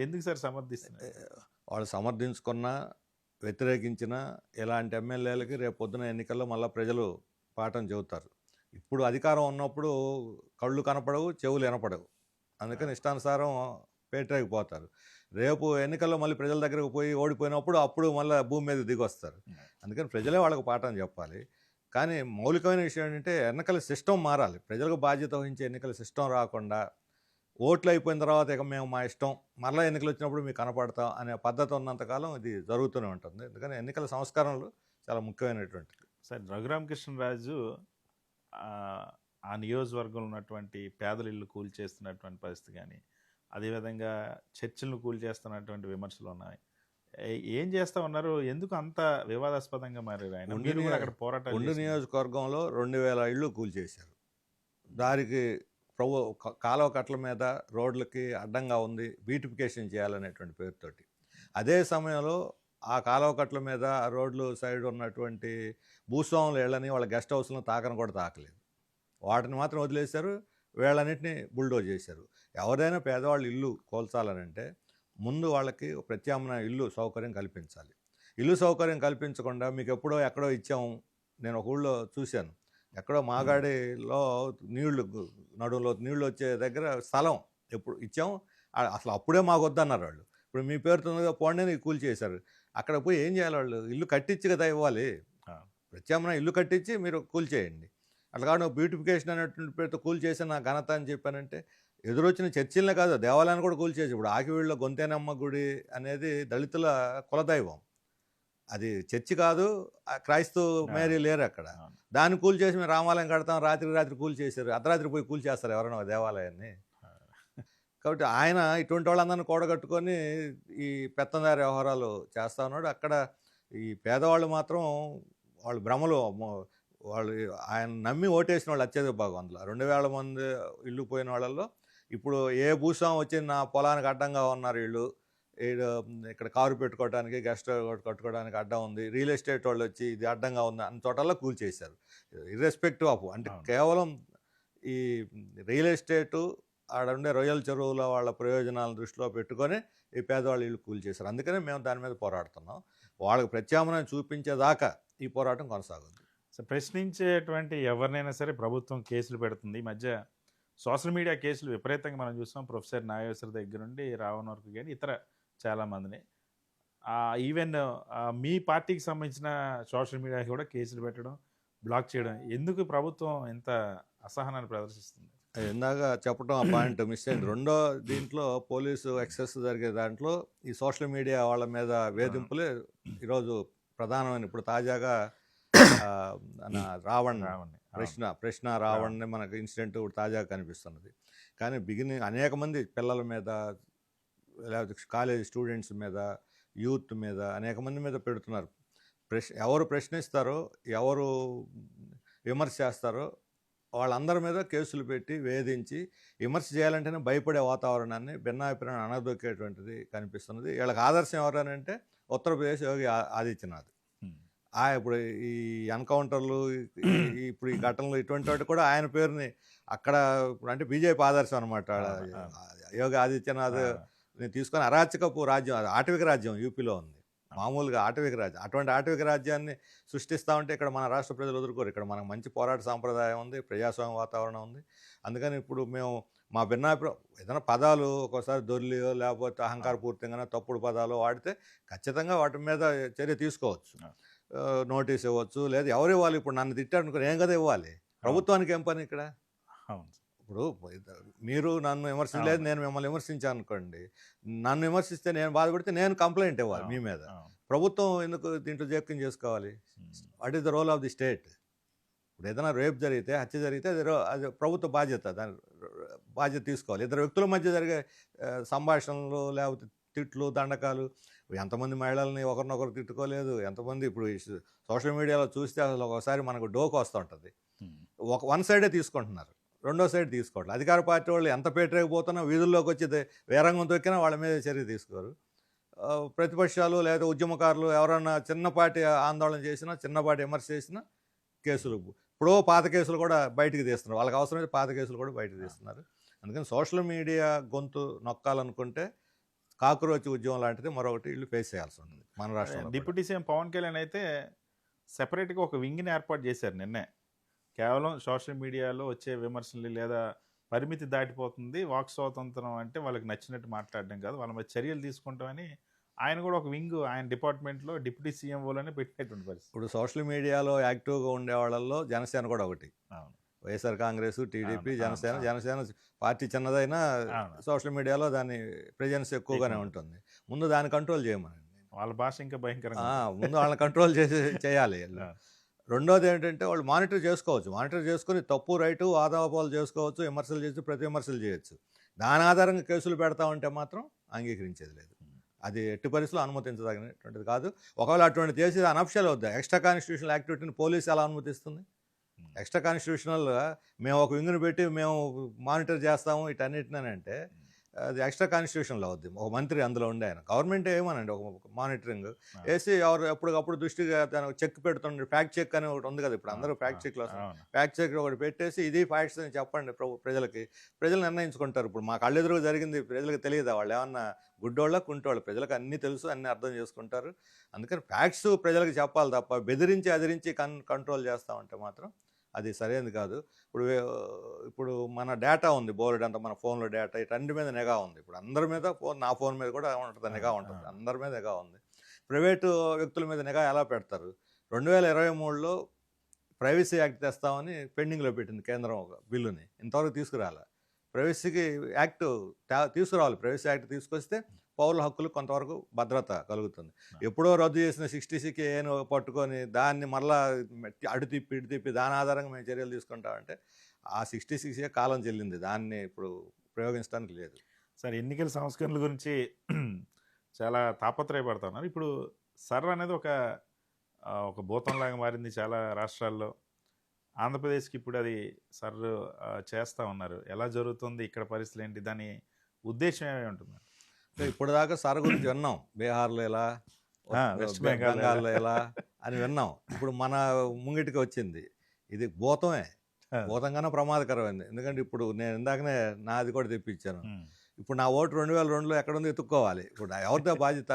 ఎందుకు సార్ సమర్థిస్తున్నారు? వాళ్ళు సమర్థించుకున్నా, వ్యతిరేకించినా ఇలాంటి ఎమ్మెల్యేలకి రేపు పొద్దున ఎన్నికల్లో మళ్ళీ ప్రజలు పాఠం చెబుతారు. ఇప్పుడు అధికారం ఉన్నప్పుడు కళ్ళు కనపడవు, చెవులు వినపడవు. అందుకని ఇష్టానుసారం పేటరేగిపోతారు. రేపు ఎన్నికల్లో మళ్ళీ ప్రజల దగ్గరకు పోయి ఓడిపోయినప్పుడు అప్పుడు మళ్ళీ భూమి మీద దిగొస్తారు. అందుకని ప్రజలే వాళ్ళకు పాఠం చెప్పాలి. కానీ మౌలికమైన విషయం ఏంటంటే ఎన్నికల సిస్టమ్ మారాలి. ప్రజలకు బాధ్యత వహించే ఎన్నికల సిస్టమ్ రాకుండా ఓట్లు అయిపోయిన తర్వాత ఇక మేము మా ఇష్టం, మళ్ళీ ఎన్నికలు వచ్చినప్పుడు మీకు కనపడతాం అనే పద్ధతి ఉన్నంతకాలం ఇది జరుగుతూనే ఉంటుంది. అందుకని ఎన్నికల సంస్కరణలు చాలా ముఖ్యమైనటువంటిది. సార్, రఘురామకృష్ణరాజు ఆ నియోజకవర్గంలో ఉన్నటువంటి పేదల ఇల్లు కూల్చేస్తున్నటువంటి పరిస్థితి కానీ, అదేవిధంగా చర్చిలను కూల్చేస్తున్నటువంటి విమర్శలు ఉన్నాయి. ఏం చేస్తా ఉన్నారు? ఎందుకు అంత వివాదాస్పదంగా మారారు ఆయన? ఉండి మీరు కూడా అక్కడ పోరాటాలు ఉండి చేశారు. నియోజకవర్గంలో 2000 ఇళ్ళు కూల్చేశారు. దానికి కాలువ కట్టల మీద రోడ్లకి అడ్డంగా ఉంది, బ్యూటిఫికేషన్ చేయాలనేటువంటి పేరుతోటి. అదే సమయంలో ఆ కాలువ కట్టల మీద ఆ రోడ్లు సైడ్ ఉన్నటువంటి భూస్వాముల ఇళ్ళని వాళ్ళ గెస్ట్ హౌస్లను తాకని కూడా తాకలేదు. వాటిని మాత్రం వదిలేశారు, వీళ్ళన్నింటినీ బుల్డోజ్ చేశారు. ఎవరైనా పేదవాళ్ళు ఇల్లు కోల్చాలనంటే ముందు వాళ్ళకి ప్రత్యామ్నాయ ఇల్లు సౌకర్యం కల్పించాలి. ఇల్లు సౌకర్యం కల్పించకుండా మీకు ఎప్పుడో ఎక్కడో ఇచ్చాము. నేను ఒక ఊళ్ళో చూశాను, ఎక్కడో మాగాడిలో నీళ్లు నడుములో నీళ్ళు వచ్చే దగ్గర స్థలం ఎప్పుడు ఇచ్చాము, అసలు అప్పుడే మాకు వద్దన్నారు వాళ్ళు. ఇప్పుడు మీ పేరుతో పోండి నీకు కూల్చేశారు. అక్కడ పోయి ఏం చేయాలి వాళ్ళు? ఇల్లు కట్టించి కదా ఇవ్వాలి. ప్రత్యామ్నాయ ఇల్లు కట్టించి మీరు కూల్చేయండి. అట్లా కాదు బ్యూటిఫికేషన్ అనేటువంటి పేరుతో కూల్చేసి నా ఘనత అని చెప్పానంటే, ఎదురొచ్చిన చర్చిలనే కాదు దేవాలయాన్ని కూడా కూల్చేసి. ఇప్పుడు ఆకివీళ్ళలో గొంతేనమ్మ గుడి అనేది దళితుల కులదైవం, అది చర్చి కాదు, క్రైస్తవ మేరీ లేరు అక్కడ. దాన్ని కూల్చేసి మేము రామాలయం కడతాం, రాత్రి కూల్చేశారు. అర్ధరాత్రి పోయి కూల్చేస్తారు ఎవరైనా దేవాలయాన్ని. కాబట్టి ఆయన ఇటువంటి వాళ్ళందరినీ కూడగట్టుకొని ఈ పెత్తందారి వ్యవహారాలు చేస్తా ఉన్నాడు. అక్కడ ఈ పేదవాళ్ళు మాత్రం వాళ్ళు భ్రమలు, వాళ్ళు ఆయన నమ్మి ఓటేసిన వాళ్ళు అత్యధిక భాగం. అందులో 2000 మంది ఇల్లు పోయిన వాళ్ళల్లో ఇప్పుడు ఏ భూస్వామి వచ్చి నా పొలానికి అడ్డంగా ఉన్నారు వీళ్ళు, ఇక్కడ కారు పెట్టుకోవడానికి గెస్ట్ కట్టుకోవడానికి అడ్డం ఉంది, రియల్ ఎస్టేట్ వాళ్ళు వచ్చి ఇది అడ్డంగా ఉంది అన్న చోటల్లో కూల్చేశారు. ఇర్రెస్పెక్టివ్ ఆఫ్, అంటే కేవలం ఈ రియల్ ఎస్టేటు ఆడ ఉండే రొయ్యల చెరువుల వాళ్ళ ప్రయోజనాలను దృష్టిలో పెట్టుకొని ఈ పేదవాళ్ళు ఇల్లు కూల్చేశారు. అందుకనే మేము దాని మీద పోరాడుతున్నాం. వాళ్ళకి ప్రత్యామ్నాయం చూపించేదాకా ఈ పోరాటం కొనసాగుతుంది. సో ప్రశ్నించేటువంటి ఎవరినైనా సరే ప్రభుత్వం కేసులు పెడుతుంది. ఈ మధ్య సోషల్ మీడియా కేసులు విపరీతంగా మనం చూస్తాం. ప్రొఫెసర్ నాగేశ్వర దగ్గర నుండి రావణ్ వరకు కానీ ఇతర చాలామందిని, ఈవెన్ మీ పార్టీకి సంబంధించిన సోషల్ మీడియా కూడా కేసులు పెట్టడం, బ్లాక్ చేయడం, ఎందుకు ప్రభుత్వం ఎంత అసహనాన్ని ప్రదర్శిస్తుంది? ఇందాక చెప్పడం ఆ పాయింట్ మిస్ అయింది. రెండో దీంట్లో పోలీసు ఎక్సెస్ జరిగే దాంట్లో ఈ సోషల్ మీడియా వాళ్ళ మీద వేధింపులే ఈరోజు ప్రధానమైన. ఇప్పుడు తాజాగా రావణ్ ప్రశ్న రావణ్ని మనకు ఇన్సిడెంట్ తాజాగా కనిపిస్తున్నది. కానీ అనేక మంది పిల్లల మీద, లేకపోతే కాలేజ్ స్టూడెంట్స్ మీద, యూత్ మీద, అనేక మంది మీద పెడుతున్నారు. ఎవరు ప్రశ్నిస్తారో, ఎవరు విమర్శ చేస్తారో వాళ్ళందరి మీద కేసులు పెట్టి వేధించి విమర్శ చేయాలంటేనే భయపడే వాతావరణాన్ని, భిన్నాభిప్రాయాన్ని అనదొక్కేటువంటిది కనిపిస్తున్నది. వీళ్ళకి ఆదర్శం ఎవరనంటే ఉత్తరప్రదేశ్ యోగి ఆదిత్యనాథ్. ఇప్పుడు ఈ ఎన్కౌంటర్లు, ఇప్పుడు ఈ ఘటనలు, ఇటువంటి వాటి కూడా ఆయన పేరుని అక్కడ అంటే బీజేపీ ఆదర్శం అనమాట. యోగి ఆదిత్యనాథ్ తీసుకొని అరాచకపు రాజ్యం, ఆటవిక రాజ్యం యూపీలో ఉంది, మామూలుగా ఆటవిక రాజ్యం. అటువంటి ఆటవిక రాజ్యాన్ని సృష్టిస్తూ ఉంటే ఇక్కడ మన రాష్ట్ర ప్రజలు వదులుకోరు. ఇక్కడ మనకు మంచి పోరాట సాంప్రదాయం ఉంది, ప్రజాస్వామ్య వాతావరణం ఉంది. అందుకని ఇప్పుడు మేము మా భిన్నాభిప్రాయం, ఏదైనా పదాలు ఒక్కోసారి దొర్లియో లేకపోతే అహంకారపూర్తిగా తప్పుడు పదాలు వాడితే ఖచ్చితంగా వాటి మీద చర్య తీసుకోవచ్చు, నోటీస్ ఇవ్వచ్చు, లేదా ఎవరు ఇవ్వాలి? ఇప్పుడు నన్ను తిట్టారనుకో ఏం కదా ఇవ్వాలి, ప్రభుత్వానికి ఏం పని ఇక్కడ? ఇప్పుడు మీరు నన్ను విమర్శించలేదు, నేను మిమ్మల్ని విమర్శించాను అనుకోండి, నన్ను విమర్శిస్తే నేను బాధపడితే నేను కంప్లైంట్ ఇవ్వాలి మీ మీద. ప్రభుత్వం ఎందుకు దీంట్లో జోక్యం చేసుకోవాలి? What is the role of the state? ఇప్పుడు ఏదైనా రేప్ జరిగితే, హత్య జరిగితే అది ప్రభుత్వ బాధ్యత, దాని బాధ్యత తీసుకోవాలి. ఇద్దరు వ్యక్తుల మధ్య జరిగే సంభాషణలు, లేకపోతే తిట్లు, దండకాలు, ఎంతమంది మహిళల్ని ఒకరినొకరు తిట్టుకోలేదు, ఎంతమంది ఇప్పుడు సోషల్ మీడియాలో చూస్తే అసలు ఒకసారి మనకు డోకు వస్తూ ఉంటుంది. వన్ సైడే తీసుకుంటున్నారు, రెండో సైడ్ తీసుకోవట్లేదు. అధికార పార్టీ వాళ్ళు ఎంత పేటరేకపోతున్నా వీధుల్లోకి వచ్చి వేరంగం తొక్కినా వాళ్ళ మీద చర్య తీసుకోరు. ప్రతిపక్షాలు లేదా ఉద్యమకారులు ఎవరన్నా చిన్నపాటి ఆందోళన చేసినా, చిన్నపాటి విమర్శ చేసినా కేసులు, ఇప్పుడు పాత కేసులు కూడా బయటికి తీస్తున్నారు. వాళ్ళకి అవసరమైతే పాత కేసులు కూడా బయటకు తీస్తున్నారు. అందుకని సోషల్ మీడియా గొంతు నొక్కాలనుకుంటే కాక్రోచ్ ఉద్యమం లాంటిది మరొకటి వీళ్ళు ఫేస్ చేయాల్సి ఉంటుంది మన రాష్ట్రంలో. డిప్యూటీ సీఎం పవన్ కళ్యాణ్ అయితే సెపరేట్గా ఒక వింగ్ని ఏర్పాటు చేశారు నిన్నే. కేవలం సోషల్ మీడియాలో వచ్చే విమర్శలు లేదా పరిమితి దాటిపోతుంది, వాక్ స్వాతంత్రం అంటే వాళ్ళకి నచ్చినట్టు మాట్లాడడం కాదు, వాళ్ళ మీద చర్యలు తీసుకుంటామని ఆయన కూడా ఒక వింగ్ ఆయన డిపార్ట్మెంట్లో డిప్యూటీ సీఎంఓలోనే పెట్టినటువంటి పరిస్థితి. ఇప్పుడు సోషల్ మీడియాలో యాక్టివ్గా ఉండే వాళ్ళల్లో జనసేన కూడా ఒకటి. వైఎస్ఆర్ కాంగ్రెస్, టీడీపీ, జనసేన పార్టీ చిన్నదైనా సోషల్ మీడియాలో దాని ప్రెజెన్స్ ఎక్కువగానే ఉంటుంది. ముందు దాన్ని కంట్రోల్ చేయమనండి. వాళ్ళ భాష ఇంకా భయంకరంగా, ముందు వాళ్ళని కంట్రోల్ చేయాలి. రెండోది ఏంటంటే వాళ్ళు మానిటర్ చేసుకోవచ్చు. మానిటర్ చేసుకొని తప్పు, రైటు, వాదోపవాదాలు చేసుకోవచ్చు, విమర్శలు చేసి ప్రతి విమర్శలు చేయొచ్చు. దాని ఆధారంగా కేసులు పెడతా ఉంటే మాత్రం అంగీకరించేది లేదు. అది ఎట్టి పరిస్థితుల్లో అనుమతించదగినటువంటిది కాదు. ఒకవేళ అటువంటి చేసేది అనఫిషియల్ అవుద్ది. ఎక్స్ట్రా కాన్స్టిట్యూషనల్ యాక్టివిటీని పోలీసు ఎలా అనుమతిస్తుంది? ఎక్స్ట్రా కాన్స్టిట్యూషనల్‌గా మేము ఒక వింగ్‌ని పెట్టి మేము మానిటర్ చేస్తాము వీటన్నిటిని అంటే అది ఎక్స్ట్రా కాన్స్టిట్యూషనల్ అవుద్ది. ఒక మంత్రి అందులో ఉండే ఆయన. గవర్నమెంట్ ఏమోనండి ఒక మానిటరింగ్ వేసి ఎవరు ఎప్పటికప్పుడు దృష్టిగా దానికి చెక్ పెడుతుండే ఫ్యాక్ట్ చెక్ అని ఒకటి ఉంది కదా! ఇప్పుడు అందరూ ఫ్యాక్ట్ చెక్‌లు వస్తున్నాయి. అవును. ఫ్యాక్ట్ చెక్ ఒకటి పెట్టేసి ఇది ఫ్యాక్ట్స్ అని చెప్పండి ప్రజలకి. ప్రజలు నిర్ణయించుకుంటారు. ఇప్పుడు మా కళ్ళెదురుగా జరిగింది ప్రజలకు తెలియదా? వాళ్ళేమన్నా గుడ్డోళ్ళా? కుంటోళ్ళా? ప్రజలకు అన్నీ తెలుసు, అన్నీ అర్థం చేసుకుంటారు. అందుకని ఫ్యాక్ట్స్ ప్రజలకు చెప్పాలి తప్ప బెదిరించి, అదిరించి కంట్రోల్ చేస్తా ఉంటే మాత్రం అది సరైనది కాదు. ఇప్పుడు మన డేటా ఉంది బోలెడంత మన ఫోన్‌లో డేటా వీటన్నిటి మీద నిఘా ఉంది. ఇప్పుడు అందరి మీద నా ఫోన్ మీద కూడా ఉంటది నిఘా ఉంటుంది. అందరి మీద నిఘా ఉంది. ప్రైవేటు వ్యక్తుల మీద నిఘా ఎలా పెడతారు? 2023లో ప్రైవసీ యాక్ట్ తెస్తామని పెండింగ్‌లో పెట్టింది కేంద్రం ఒక బిల్లుని. ఇంతవరకు తీసుకురాలా. ప్రైవసీకి యాక్ట్ తీసుకురావాలి. ప్రైవసీ యాక్ట్ తీసుకొస్తే పౌరుల హక్కులు కొంతవరకు భద్రత కలుగుతుంది. ఎప్పుడో రద్దు చేసిన 60 పట్టుకొని దాన్ని మళ్ళా అటు తిప్పి ఇటు తిప్పి దాని ఆధారంగా మేము చర్యలు తీసుకుంటామంటే ఆ 66 కాలం చెల్లింది. దాన్ని ఇప్పుడు ప్రయోగించడానికి లేదు. సరే, ఎన్నికల సంస్కరణల గురించి చాలా తాపత్రయపడుతున్నారు. ఇప్పుడు సర్ అనేది ఒక భూతంలాగా మారింది చాలా రాష్ట్రాల్లో. ఆంధ్రప్రదేశ్కి ఇప్పుడు అది సర్ చేస్తూ ఉన్నారు. ఎలా జరుగుతుంది ఇక్కడ పరిస్థితులు ఏంటి? దాని ఉద్దేశం ఏమై ఉంటుంది? ఇప్పుడు దాకా సర్ గురించి విన్నాం. బీహార్లో ఎలా, వెస్ట్ బెంగాల్ బెంగాల్లో ఎలా అని విన్నాం. ఇప్పుడు మన ముంగిటికి వచ్చింది. ఇది భూతమే. భూతంగానే ప్రమాదకరమైంది. ఎందుకంటే ఇప్పుడు నేను ఇందాకనే నాది కూడా తెప్పించాను. ఇప్పుడు నా ఓటు 2002లో ఎక్కడుందో ఎత్తుక్కోవాలి. ఇప్పుడు ఎవరితో బాధ్యత?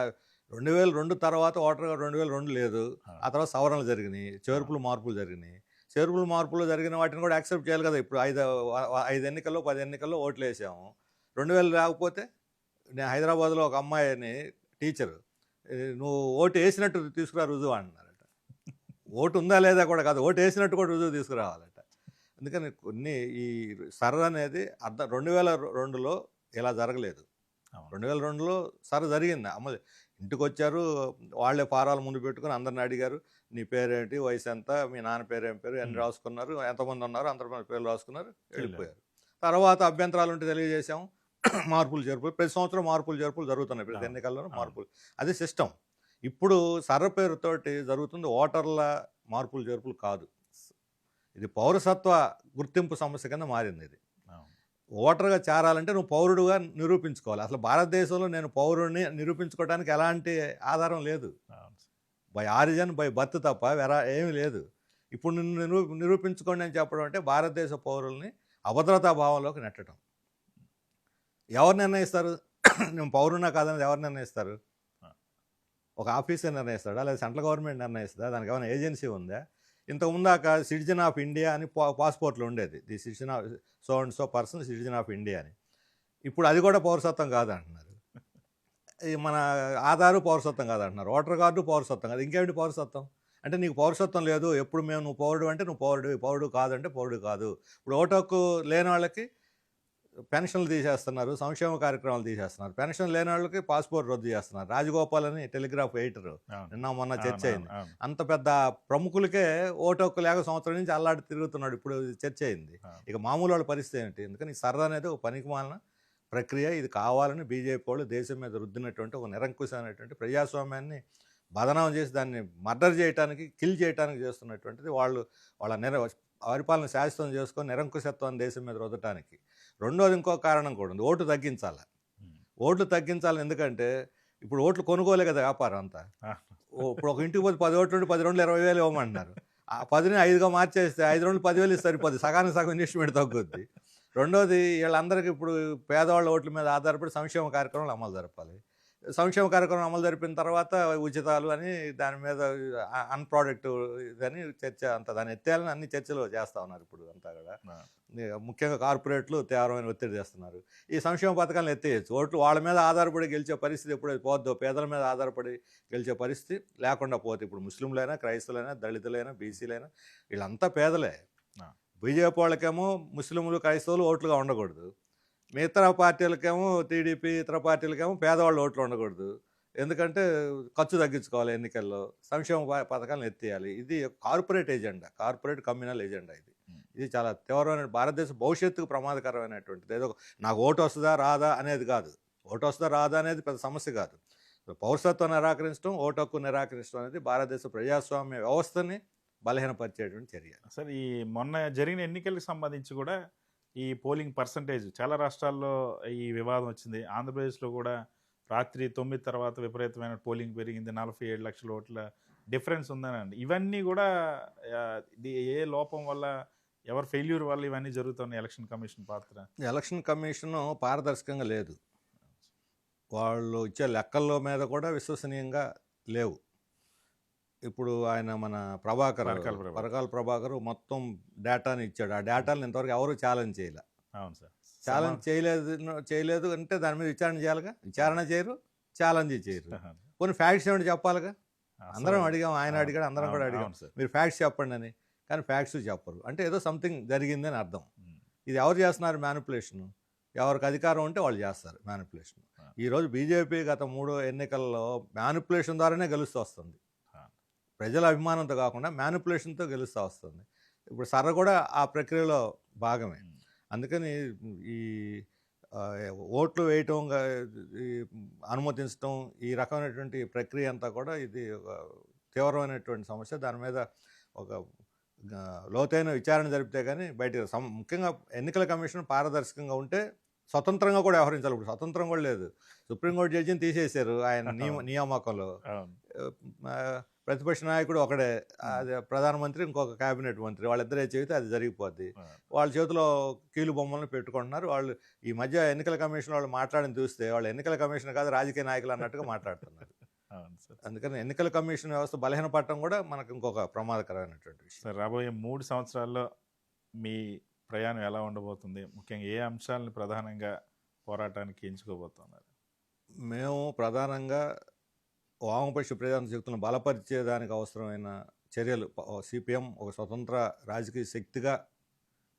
2002 తర్వాత ఓటర్గా 2002 లేదు. ఆ తర్వాత సవరణలు జరిగినాయి, చేర్పులు మార్పులు జరిగినాయి. చేర్పులు మార్పులు జరిగిన వాటిని కూడా యాక్సెప్ట్ చేయాలి కదా! ఇప్పుడు 5 ఎన్నికల్లో 10 ఎన్నికల్లో ఓట్లు వేసాము. 2000 లేకపోతే నేను హైదరాబాద్లో ఒక అమ్మాయిని టీచరు నువ్వు ఓటు వేసినట్టు తీసుకురా రుజువు అంటున్నారట. ఓటు ఉందా లేదా కూడా కాదు, ఓటు వేసినట్టు కూడా రుజువు తీసుకురావాలట. అందుకని కొన్ని ఈ సర్ అనేది 2002లో ఇలా జరగలేదు. 2002లో సర్ జరిగింది అమలు. ఇంటికి వచ్చారు, వాళ్ళే ఫారాలు ముందు పెట్టుకుని అందరిని అడిగారు. నీ పేరేంటి, వయసు ఎంత, మీ నాన్న పేరు ఏం పేరు, ఎన్ని రాసుకున్నారు, ఎంతమంది ఉన్నారు, అంతమంది పేర్లు రాసుకున్నారు, వెళ్ళిపోయారు. తర్వాత అభ్యంతరాలు ఉంటే తెలియజేశాము. మార్పులు చేర్పులు ప్రతి సంవత్సరం మార్పులు చేర్పులు జరుగుతున్నాయి. ప్రతి ఎన్నికల్లోనూ మార్పులు. అది సిస్టమ్. ఇప్పుడు సర్ర పేరుతోటి జరుగుతుంది ఓటర్ల మార్పులు చేర్పులు కాదు. ఇది పౌరసత్వ గుర్తింపు సమస్య కింద మారింది. ఇది ఓటర్గా చేరాలంటే నువ్వు పౌరుడుగా నిరూపించుకోవాలి. అసలు భారతదేశంలో నేను పౌరుడిని నిరూపించుకోవడానికి ఎలాంటి ఆధారం లేదు. బై ఆరిజిన్ బై బర్త్ తప్ప ఏమీ లేదు. ఇప్పుడు నిన్ను నిరూపించుకోండి అని చెప్పడం అంటే భారతదేశ పౌరుల్ని అభద్రతా భావంలోకి నెట్టడం. ఎవరు నిర్ణయిస్తారు? నేను పౌరున్నా కాదనేది ఎవరు నిర్ణయిస్తారు? ఒక ఆఫీసర్ నిర్ణయిస్తాడా, లేదా సెంట్రల్ గవర్నమెంట్ నిర్ణయిస్తుందా? దానికి ఏమైనా ఏజెన్సీ ఉందా? ఇంతకుముందాక సిటిజన్ ఆఫ్ ఇండియా అని పాస్పోర్ట్లో ఉండేది. The citizen of so and so person citizen of India అని. ఇప్పుడు అది కూడా పౌరసత్వం కాదంటున్నారు. మన ఆధారు పౌరసత్వం కాదంటున్నారు. ఓటర్ కార్డు పౌరసత్వం కాదు. ఇంకేమిటి పౌరసత్వం? అంటే నీకు పౌరసత్వం లేదు, ఎప్పుడు నువ్వు పౌరుడు అంటే నువ్వు పౌరుడు కాదంటే పౌరుడు కాదు. ఇప్పుడు ఓటు హక్కు లేని వాళ్ళకి పెన్షన్లు తీసేస్తున్నారు, సంక్షేమ కార్యక్రమాలు తీసేస్తున్నారు. పెన్షన్ లేని వాళ్ళకి పాస్పోర్ట్ రద్దు చేస్తున్నారు. రాజగోపాల్ అని టెలిగ్రాఫ్ ఎడిటర్ నిన్న మొన్న చర్చ అయింది. అంత పెద్ద ప్రముఖులకే ఓటు హక్కు లేక సంవత్సరం నుంచి అల్లాడి తిరుగుతున్నాడు. ఇప్పుడు చర్చ అయింది. ఇక మామూలు వాళ్ళ పరిస్థితి ఏంటి? ఎందుకని సర్ అనేది ఒక పనికిమాలిన ప్రక్రియ. ఇది కావాలని బీజేపీ వాళ్ళు దేశం మీద రుద్దినటువంటి ఒక నిరంకుశమైనటువంటి ప్రజాస్వామ్యాన్ని బదనాం చేసి దాన్ని మర్డర్ చేయడానికి, కిల్ చేయడానికి చేస్తున్నటువంటిది. వాళ్ళ పరిపాలన శాశ్వతం చేసుకొని నిరంకుశత్వాన్ని దేశం మీద రుద్దటానికి. రెండోది ఇంకో కారణం కూడా ఉంది. ఓట్లు తగ్గించాలి. ఓట్లు తగ్గించాలి. ఎందుకంటే ఇప్పుడు ఓట్లు కొనుగోలే కదా వ్యాపారం అంతా. ఇప్పుడు ఒక ఇంటికి పోతే 10 ఓట్లు ఉంటే 10 రౌండ్లు 20,000 ఇవ్వమంటున్నారు. ఆ 10ని 5గా మార్చేస్తే 5 రౌండ్లు 10,000 సరిపోద్ది. సగానికి సగం ఇన్వెస్ట్మెంట్ తగ్గుద్ది. రెండోది వీళ్ళందరికీ ఇప్పుడు పేదవాళ్ళ ఓట్ల మీద ఆధారపడి సంక్షేమ కార్యక్రమాలు అమలు జరపాలి. సంక్షేమ కార్యక్రమం అమలు జరిపిన తర్వాత ఉచితాలు అని దాని మీద అన్ప్రొడక్టివ్ ఇదని చర్చ అంతా దాన్ని ఎత్తేయాలని అన్ని చర్చలు చేస్తూ ఉన్నారు ఇప్పుడు అంతా కూడా. ముఖ్యంగా కార్పొరేట్లు తీవ్రమైన ఒత్తిడి చేస్తున్నారు. ఈ సంక్షేమ పథకాలను ఎత్తేయచ్చు. ఓట్లు వాళ్ళ మీద ఆధారపడి గెలిచే పరిస్థితి ఎప్పుడైతే పోద్దో, పేదల మీద ఆధారపడి గెలిచే పరిస్థితి లేకుండా పోతే, ఇప్పుడు ముస్లింలైనా, క్రైస్తవులైనా, దళితులైనా, బీసీలైనా వీళ్ళంతా పేదలే. బీజేపీ వాళ్ళకేమో ముస్లింలు, క్రైస్తవులు ఓట్లుగా ఉండకూడదు. మిగతా పార్టీలకేమో టీడీపీ, ఇతర పార్టీలకేమో పేదవాళ్ళు ఓట్లు ఉండకూడదు. ఎందుకంటే ఖర్చు తగ్గించుకోవాలి ఎన్నికల్లో, సంక్షేమ పథకాలను ఎత్తేయాలి. ఇది corporate agenda, corporate communal agenda ఇది. ఇది చాలా తీవ్రమైన భారతదేశ భవిష్యత్తుకు ప్రమాదకరమైనటువంటిది. ఏదో నాకు ఓటు వస్తుందా రాదా అనేది కాదు. ఓటు వస్తుందా రాదా అనేది పెద్ద సమస్య కాదు. పౌరసత్వం నిరాకరించడం, ఓటు హక్కు నిరాకరించడం అనేది భారతదేశ ప్రజాస్వామ్య వ్యవస్థని బలహీనపరిచేటువంటి చర్య. సార్ ఈ మొన్న జరిగిన ఎన్నికలకు సంబంధించి కూడా ఈ పోలింగ్ పర్సంటేజ్ చాలా రాష్ట్రాల్లో ఈ వివాదం వచ్చింది. ఆంధ్రప్రదేశ్లో కూడా రాత్రి 9 తర్వాత విపరీతమైన పోలింగ్ పెరిగింది. 47 లక్షల ఓట్ల డిఫరెన్స్ ఉందనండి. ఇవన్నీ కూడా ఇది ఏ లోపం వల్ల, ఎవరి ఫెయిల్యూర్ వల్ల ఇవన్నీ జరుగుతున్నాయి? ఎలక్షన్ కమిషన్ పాత్ర. ఎలక్షన్ కమిషన్ పారదర్శకంగా లేదు. వాళ్ళు ఇచ్చే లెక్కల్లో మీద కూడా విశ్వసనీయంగా లేవు. ఇప్పుడు ఆయన మన పరకాల ప్రభాకర్ మొత్తం డేటాని ఇచ్చాడు. ఆ డేటాలను ఇంతవరకు ఎవరు ఛాలెంజ్ చేయలే. అవును సార్. ఛాలెంజ్ చేయలేదు అంటే దాని మీద విచారణ చేయాలిగా. విచారణ చేయరు, ఛాలెంజ్ చేయరు. కొన్ని ఫ్యాక్ట్స్ ఏమిటి చెప్పాలిగా. అందరం అడిగాం, ఆయన అడిగాడు, అందరం కూడా అడిగాం మీరు ఫ్యాక్ట్స్ చెప్పండి అని. కానీ ఫ్యాక్ట్స్ చెప్పరు. అంటే ఏదో సంథింగ్ జరిగిందని అర్థం. ఇది ఎవరు చేస్తున్నారు మ్యానిపులేషన్? ఎవరికి అధికారం ఉంటే వాళ్ళు చేస్తారు మ్యానిపులేషన్. ఈరోజు బీజేపీ గత 3 ఎన్నికల్లో మ్యానిపులేషన్ ద్వారానే గెలుస్తూ వస్తుంది. ప్రజల అభిమానంతో కాకుండా మ్యానిపులేషన్తో గెలుస్తూ వస్తుంది. ఇప్పుడు సర్ర కూడా ఆ ప్రక్రియలో భాగమే. అందుకని ఈ ఓట్లు వేయటం, అనుమతించడం, ఈ రకమైనటువంటి ప్రక్రియ అంతా కూడా ఇది ఒక తీవ్రమైనటువంటి సమస్య. దాని మీద ఒక లోతైన విచారణ జరిపితే కానీ బయట ముఖ్యంగా ఎన్నికల కమిషన్ పారదర్శకంగా ఉంటే స్వతంత్రంగా కూడా వ్యవహరించాలి. ఇప్పుడు స్వతంత్రం కూడా లేదు. సుప్రీంకోర్టు జడ్జిని తీసేశారు ఆయన నియామకంలో. ప్రతిపక్ష నాయకుడు ఒకడే, అది ప్రధానమంత్రి, ఇంకొక క్యాబినెట్ మంత్రి, వాళ్ళిద్దరే చెబితే అది జరిగిపోద్ది. వాళ్ళ చేతిలో కీలు బొమ్మలను పెట్టుకుంటున్నారు. వాళ్ళు ఈ మధ్య ఎన్నికల కమిషన్ వాళ్ళు మాట్లాడిన చూస్తే వాళ్ళు ఎన్నికల కమిషన్ కాదు రాజకీయ నాయకులు అన్నట్టుగా మాట్లాడుతున్నారు. అందుకని ఎన్నికల కమిషన్ వ్యవస్థ బలహీనపడటం కూడా మనకు ఇంకొక ప్రమాదకరమైనటువంటి విషయం. సార్, రాబోయే 3 సంవత్సరాల్లో మీ ప్రయాణం ఎలా ఉండబోతుంది? ముఖ్యంగా ఏ అంశాలను ప్రధానంగా పోరాటానికి ఎంచుకోబోతున్నారు? మేము ప్రధానంగా వామపక్ష ప్రజాతంత్ర శక్తులను బలపరిచేదానికి అవసరమైన చర్యలు, సిపిఎం ఒక స్వతంత్ర రాజకీయ శక్తిగా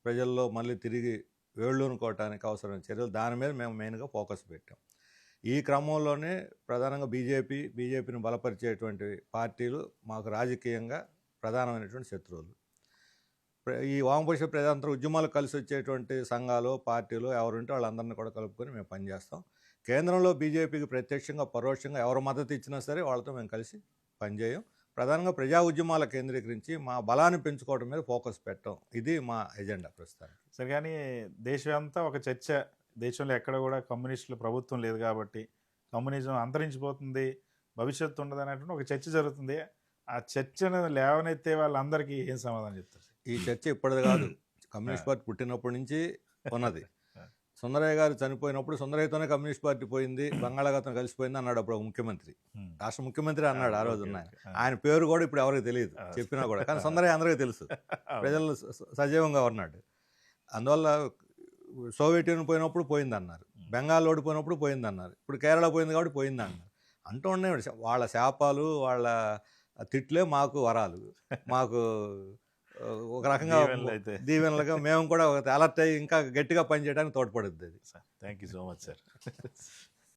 ప్రజల్లో మళ్ళీ తిరిగి వేళ్ళూనుకోవటానికి అవసరమైన చర్యలు, దాని మీద మేము మెయిన్గా ఫోకస్ పెట్టాం. ఈ క్రమంలోనే ప్రధానంగా బీజేపీని బలపరిచేటువంటి పార్టీలు మాకు రాజకీయంగా ప్రధానమైనటువంటి శత్రువులు. ఈ వామపక్ష ప్రజాతంత్ర ఉద్యమాలు కలిసి వచ్చేటువంటి సంఘాలు, పార్టీలు ఎవరుంటే వాళ్ళందరినీ కూడా కలుపుకొని మేము పనిచేస్తాం. కేంద్రంలో బీజేపీకి ప్రత్యక్షంగా పరోక్షంగా ఎవరు మద్దతు ఇచ్చినా సరే వాళ్ళతో మేము కలిసి పనిచేయం. ప్రధానంగా ప్రజా ఉద్యమాల కేంద్రీకరించి మా బలాన్ని పెంచుకోవడం మీద ఫోకస్ పెట్టాం. ఇది మా ఎజెండా ప్రస్తుతానికి. సరే, కానీ దేశమంతా ఒక చర్చ, దేశంలో ఎక్కడ కూడా కమ్యూనిస్టుల ప్రభుత్వం లేదు కాబట్టి కమ్యూనిజం అంతరించిపోతుంది, భవిష్యత్తు ఉండదు అనేటువంటి ఒక చర్చ జరుగుతుంది. ఆ చర్చను లేవనెత్తే వాళ్ళందరికీ ఏం సమాధానం చెప్తారు? ఈ చర్చ ఇప్పటిది కాదు, కమ్యూనిస్ట్ పార్టీ పుట్టినప్పటి నుంచి ఉన్నది. సుందరయ్య గారు చనిపోయినప్పుడు సుందరయ్యతోనే కమ్యూనిస్ట్ పార్టీ పోయింది, బంగాళాఖాతం కలిసిపోయింది అన్నాడు అప్పుడు ముఖ్యమంత్రి, రాష్ట్ర ముఖ్యమంత్రి అన్నాడు ఆ రోజు. ఆయన పేరు కూడా ఇప్పుడు ఎవరికి తెలియదు చెప్పినా కూడా, కానీ సుందరయ్య అందరికీ తెలుసు, ప్రజలు సజీవంగా ఉన్నాడు. అందువల్ల సోవియట్ యూనియన్ పోయినప్పుడు పోయిందన్నారు, బెంగాల్ ఓడిపోయినప్పుడు పోయిందన్నారు, ఇప్పుడు కేరళ పోయింది కాబట్టి పోయిందన్నారు. అంటూ ఉన్నాయి వాళ్ళ శాపాలు, వాళ్ళ తిట్లే మాకు వరాలు, మాకు ఒక రకంగా దీవెనలుగా మేము కూడా అలర్ట్ అయ్యి ఇంకా గట్టిగా పనిచేయడానికి తోడ్పడుద్ది అది. Thank you so much sir.